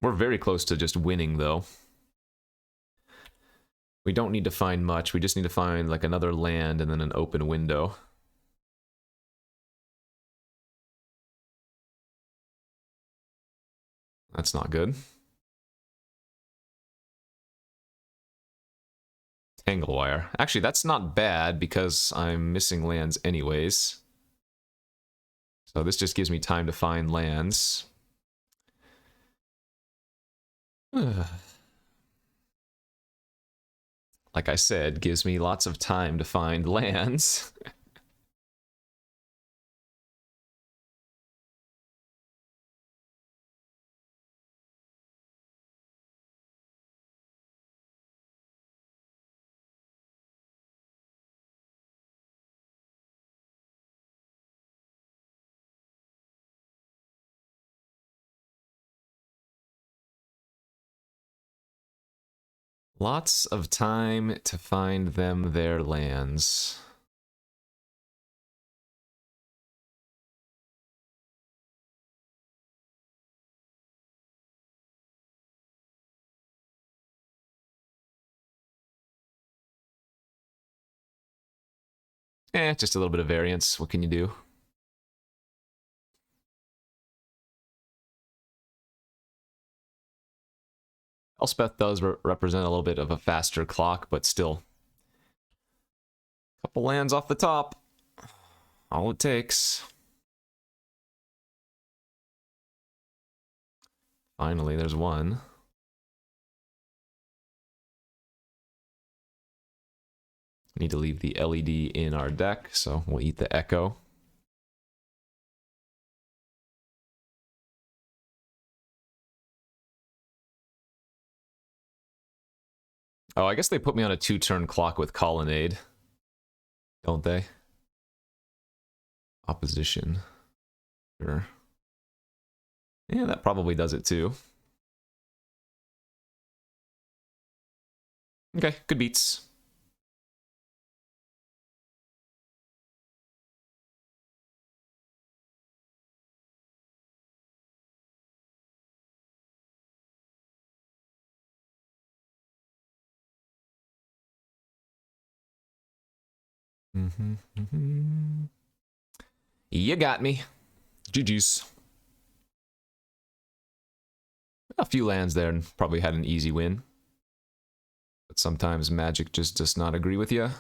We're very close to just winning, though. We don't need to find much. We just need to find, like, another land and then an open window. That's not good. Tanglewire. Actually, that's not bad because I'm missing lands anyways. So this just gives me time to find lands. Like I said, gives me lots of time to find lands. Lots of time to find them their lands. Just a little bit of variance. What can you do? Elspeth does represent a little bit of a faster clock, but still. Couple lands off the top. All it takes. Finally, there's one. Need to leave the LED in our deck, so we'll eat the Echo. Oh, I guess they put me on a 2-turn clock with Colonnade. Don't they? Opposition. Sure. Yeah, that probably does it too. Okay, good beats. You got me. GG's. A few lands there and probably had an easy win. But sometimes Magic just does not agree with you.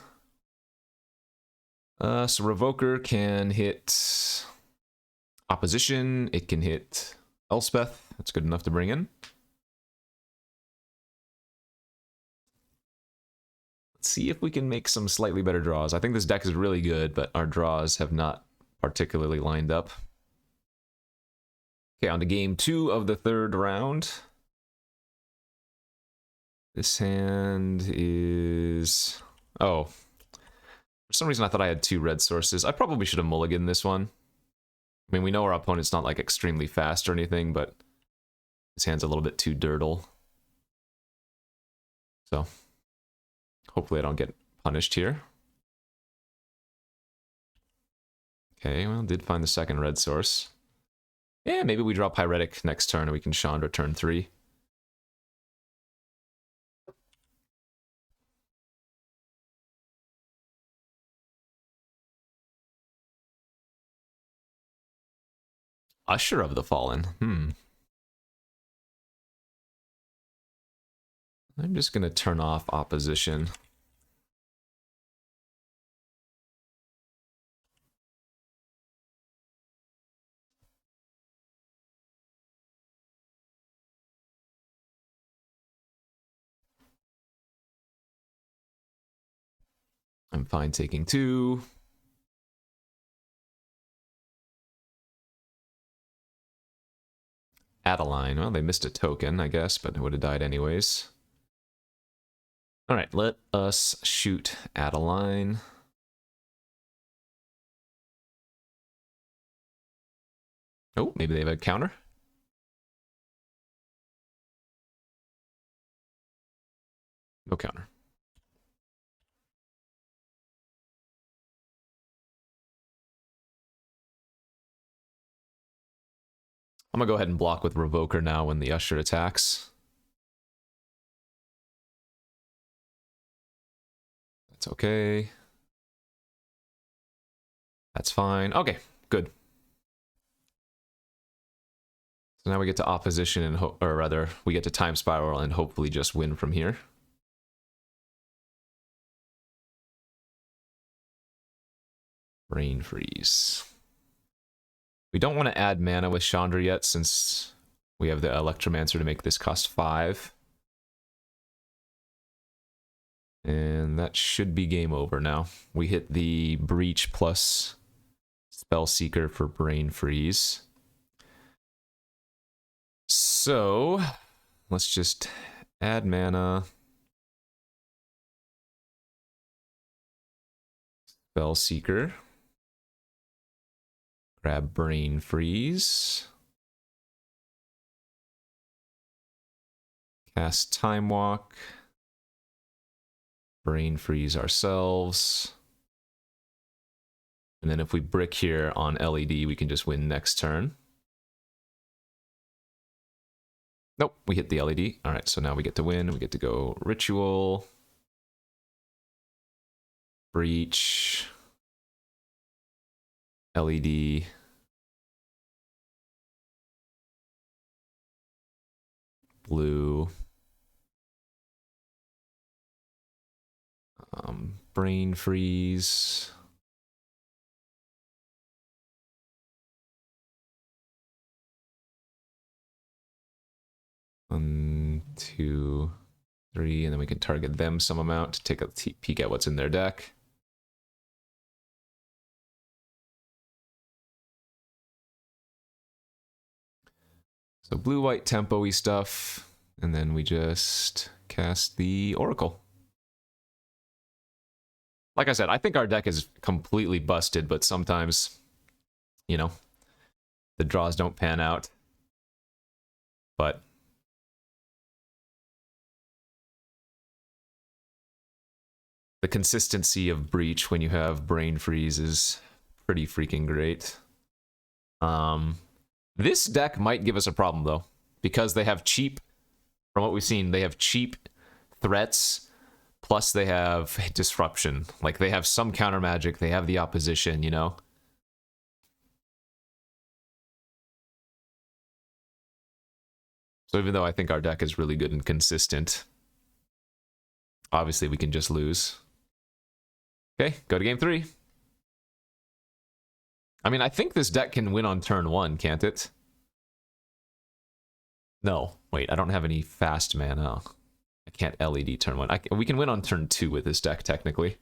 So Revoker can hit Opposition. It can hit Elspeth. That's good enough to bring in. Let's see if we can make some slightly better draws. I think this deck is really good, but our draws have not particularly lined up. Okay, on to game 2 of the 3rd round. This hand is... Oh. For some reason I thought I had 2 red sources. I probably should have mulliganed this one. I mean, we know our opponent's not like extremely fast or anything, but this hand's a little bit too dirtle. So, hopefully I don't get punished here. Okay, well, did find the 2nd red source. Yeah, maybe we draw Pyretic next turn and we can Chandra turn 3. Usher of the Fallen. I'm just going to turn off Opposition. I'm fine taking 2. Adeline. Well, they missed a token, I guess, but it would have died anyways. Alright, let us shoot Adeline. Oh, maybe they have a counter? No counter. I'm gonna go ahead and block with Revoker now when the Usher attacks. That's okay. That's fine. Okay, good. So now we get to Opposition and or rather, we get to Time Spiral and hopefully just win from here. Brain Freeze. We don't want to add mana with Chandra yet since we have the Electromancer to make this cost 5. And that should be game over now. We hit the Breach plus Spellseeker for Brain Freeze. So, let's just add mana. Spellseeker. Grab Brain Freeze. Cast Time Walk. Brain Freeze ourselves. And then if we brick here on LED, we can just win next turn. Nope, we hit the LED. All right, so now we get to win. We get to go Ritual. Breach. LED. Blue. Brain freeze. One, two, three, and then we can target them some amount to take a peek at what's in their deck. So blue-white tempo-y stuff, and then we just cast the Oracle. Like I said, I think our deck is completely busted, but sometimes, you know, the draws don't pan out. But the consistency of Breach when you have Brain Freeze is pretty freaking great. This deck might give us a problem, though, because they have cheap, from what we've seen, they have cheap threats, plus they have disruption. Like, they have some counter magic, they have the opposition, you know? So even though I think our deck is really good and consistent, obviously we can just lose. Okay, go to game 3. I mean, I think this deck can win on turn 1, can't it? No, wait, I don't have any fast mana. I can't LED turn 1. We can win on turn 2 with this deck, technically.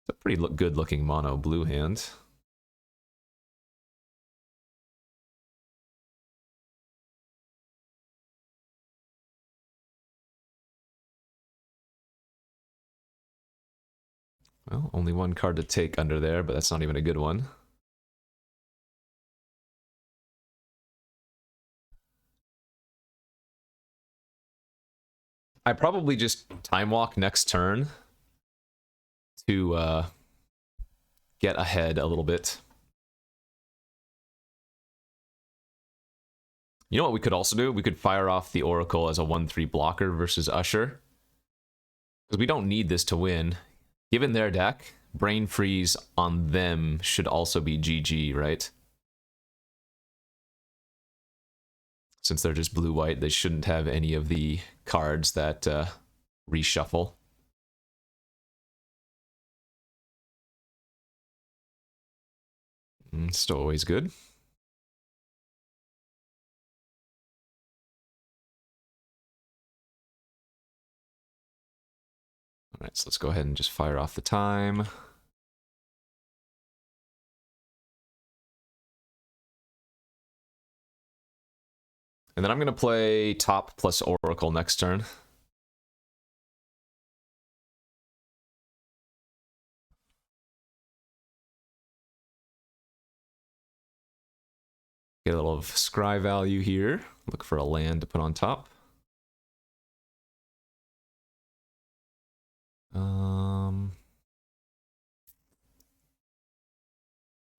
It's a pretty good-looking mono blue hand. Well, only one card to take under there, but that's not even a good one. I probably just time walk next turn to get ahead a little bit. You know what we could also do? We could fire off the Oracle as a 1/3 blocker versus Usher. Because we don't need this to win. Given their deck, Brain Freeze on them should also be GG, right? Since they're just blue-white, they shouldn't have any of the cards that reshuffle. Still always good. Alright, so let's go ahead and just fire off the time. And then I'm going to play top plus Oracle next turn. Get a little of scry value here. Look for a land to put on top.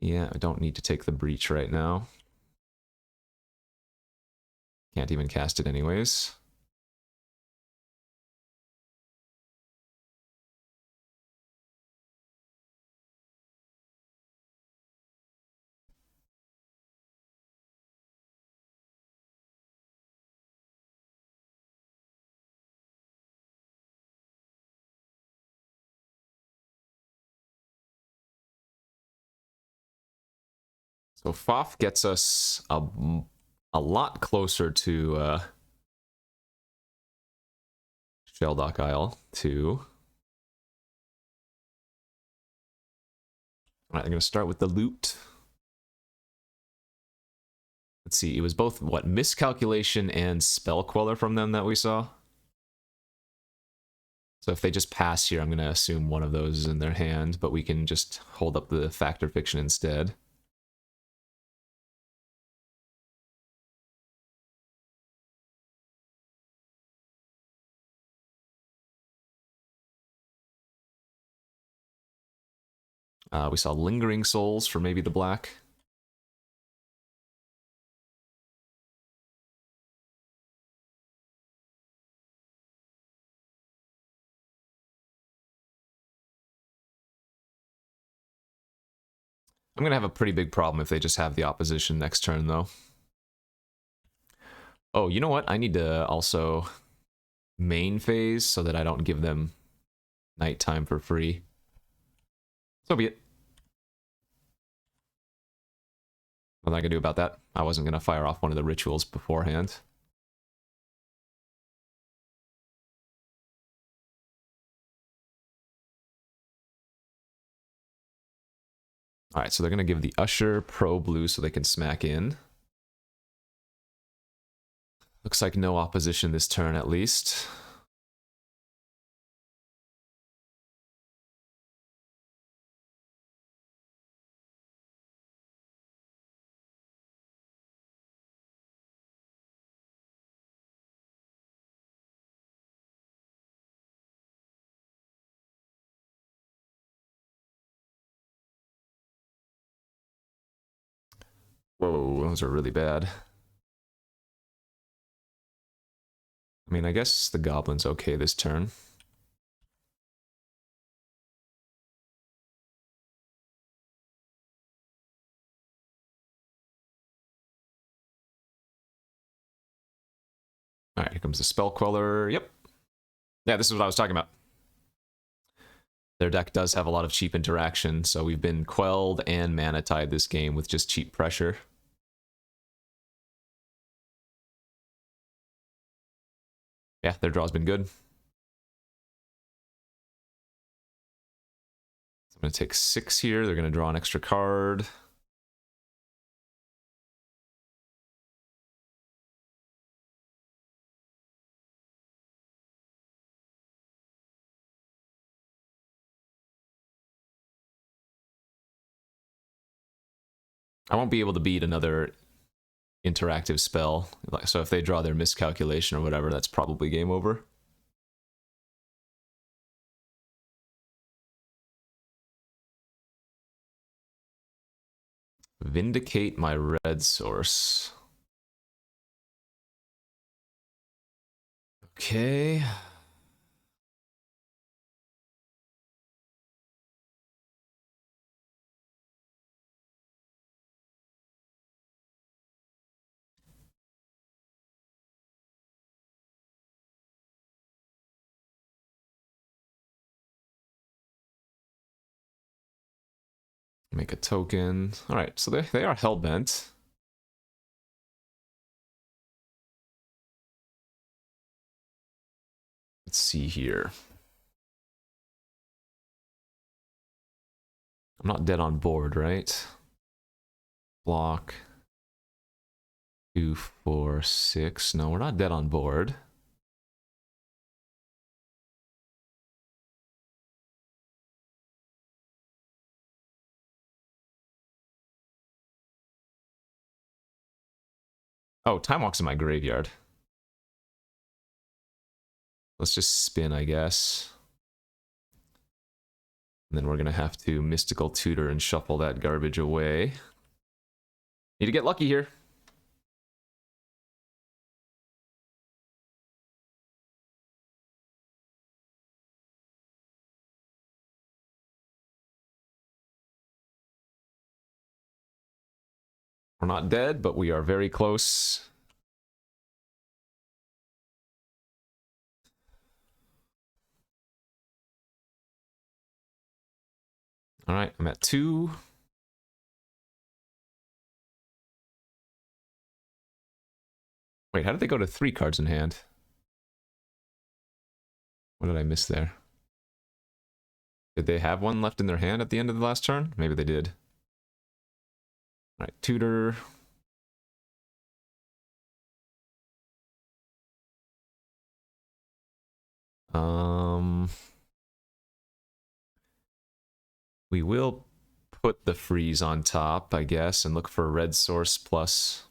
Yeah, I don't need to take the Breach right now. Can't even cast it anyways. So Foff gets us a lot closer to Shelldock Isle 2. Alright, I'm going to start with the loot. Let's see, it was both, what, Miscalculation and Spell Queller from them that we saw? So if they just pass here, I'm going to assume one of those is in their hand, but we can just hold up the Factor Fiction instead. We saw Lingering Souls for maybe the black. I'm going to have a pretty big problem if they just have the opposition next turn, though. Oh, you know what? I need to also main phase so that I don't give them nighttime for free. So be it. What am I going to do about that? I wasn't going to fire off one of the rituals beforehand. Alright, so they're going to give the Usher Pro Blue so they can smack in. Looks like no opposition this turn, at least. Whoa, those are really bad. I mean, I guess the Goblin's okay this turn. Alright, here comes the Spell Queller. Yep. Yeah, this is what I was talking about. Their deck does have a lot of cheap interaction, so we've been quelled and mana-tied this game with just cheap pressure. Yeah, their draw's been good. I'm going to take 6 here. They're going to draw an extra card. I won't be able to beat another interactive spell. So if they draw their miscalculation or whatever, that's probably game over. Vindicate my red source. Okay. Make a token. Alright, so they are hellbent. Let's see here. I'm not dead on board, right? Block. 2, 4, 6. No, we're not dead on board. Oh, Time Walk's in my graveyard. Let's just spin, I guess. And then we're going to have to Mystical Tutor and shuffle that garbage away. Need to get lucky here. We're not dead, but we are very close. All right, I'm at 2. Wait, how did they go to 3 cards in hand? What did I miss there? Did they have one left in their hand at the end of the last turn? Maybe they did. All right, Tutor. We will put the freeze on top, I guess, and look for red source plus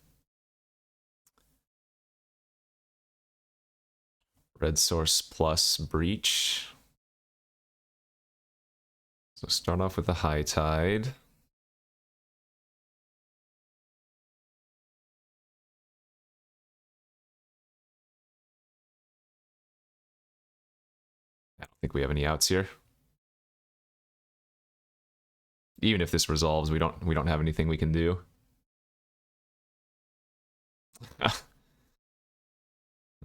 breach. So start off with a high tide. I don't think we have any outs here. Even if this resolves, we don't have anything we can do.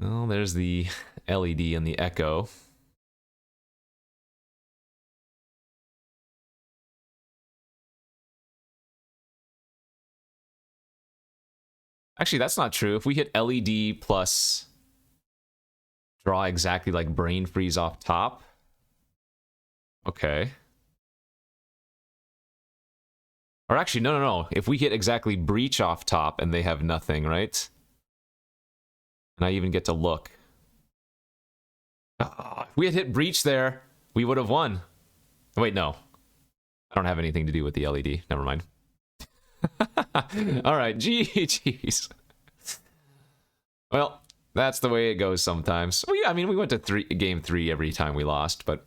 Well, there's the LED and the echo. Actually, that's not true. If we hit LED plus draw exactly like Brain Freeze off top. Okay. Or actually, no. If we hit exactly Breach off top and they have nothing, right? And I even get to look. Oh, if we had hit Breach there, we would have won. Wait, no. I don't have anything to do with the LED. Never mind. All right, GG's. Well, that's the way it goes sometimes. I mean, we went to game 3 every time we lost, but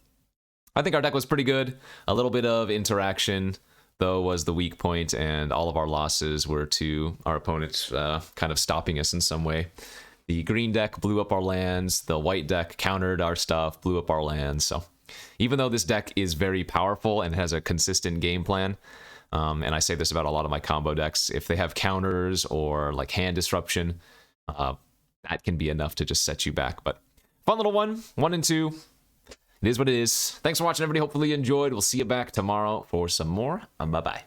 I think our deck was pretty good. A little bit of interaction, though, was the weak point, and all of our losses were to our opponents kind of stopping us in some way. The green deck blew up our lands, the white deck countered our stuff, blew up our lands, so even though this deck is very powerful and has a consistent game plan, and I say this about a lot of my combo decks, if they have counters or like hand disruption, that can be enough to just set you back. But fun little 1 and 2. It is what it is. Thanks for watching, everybody. Hopefully you enjoyed. We'll see you back tomorrow for some more. Bye-bye.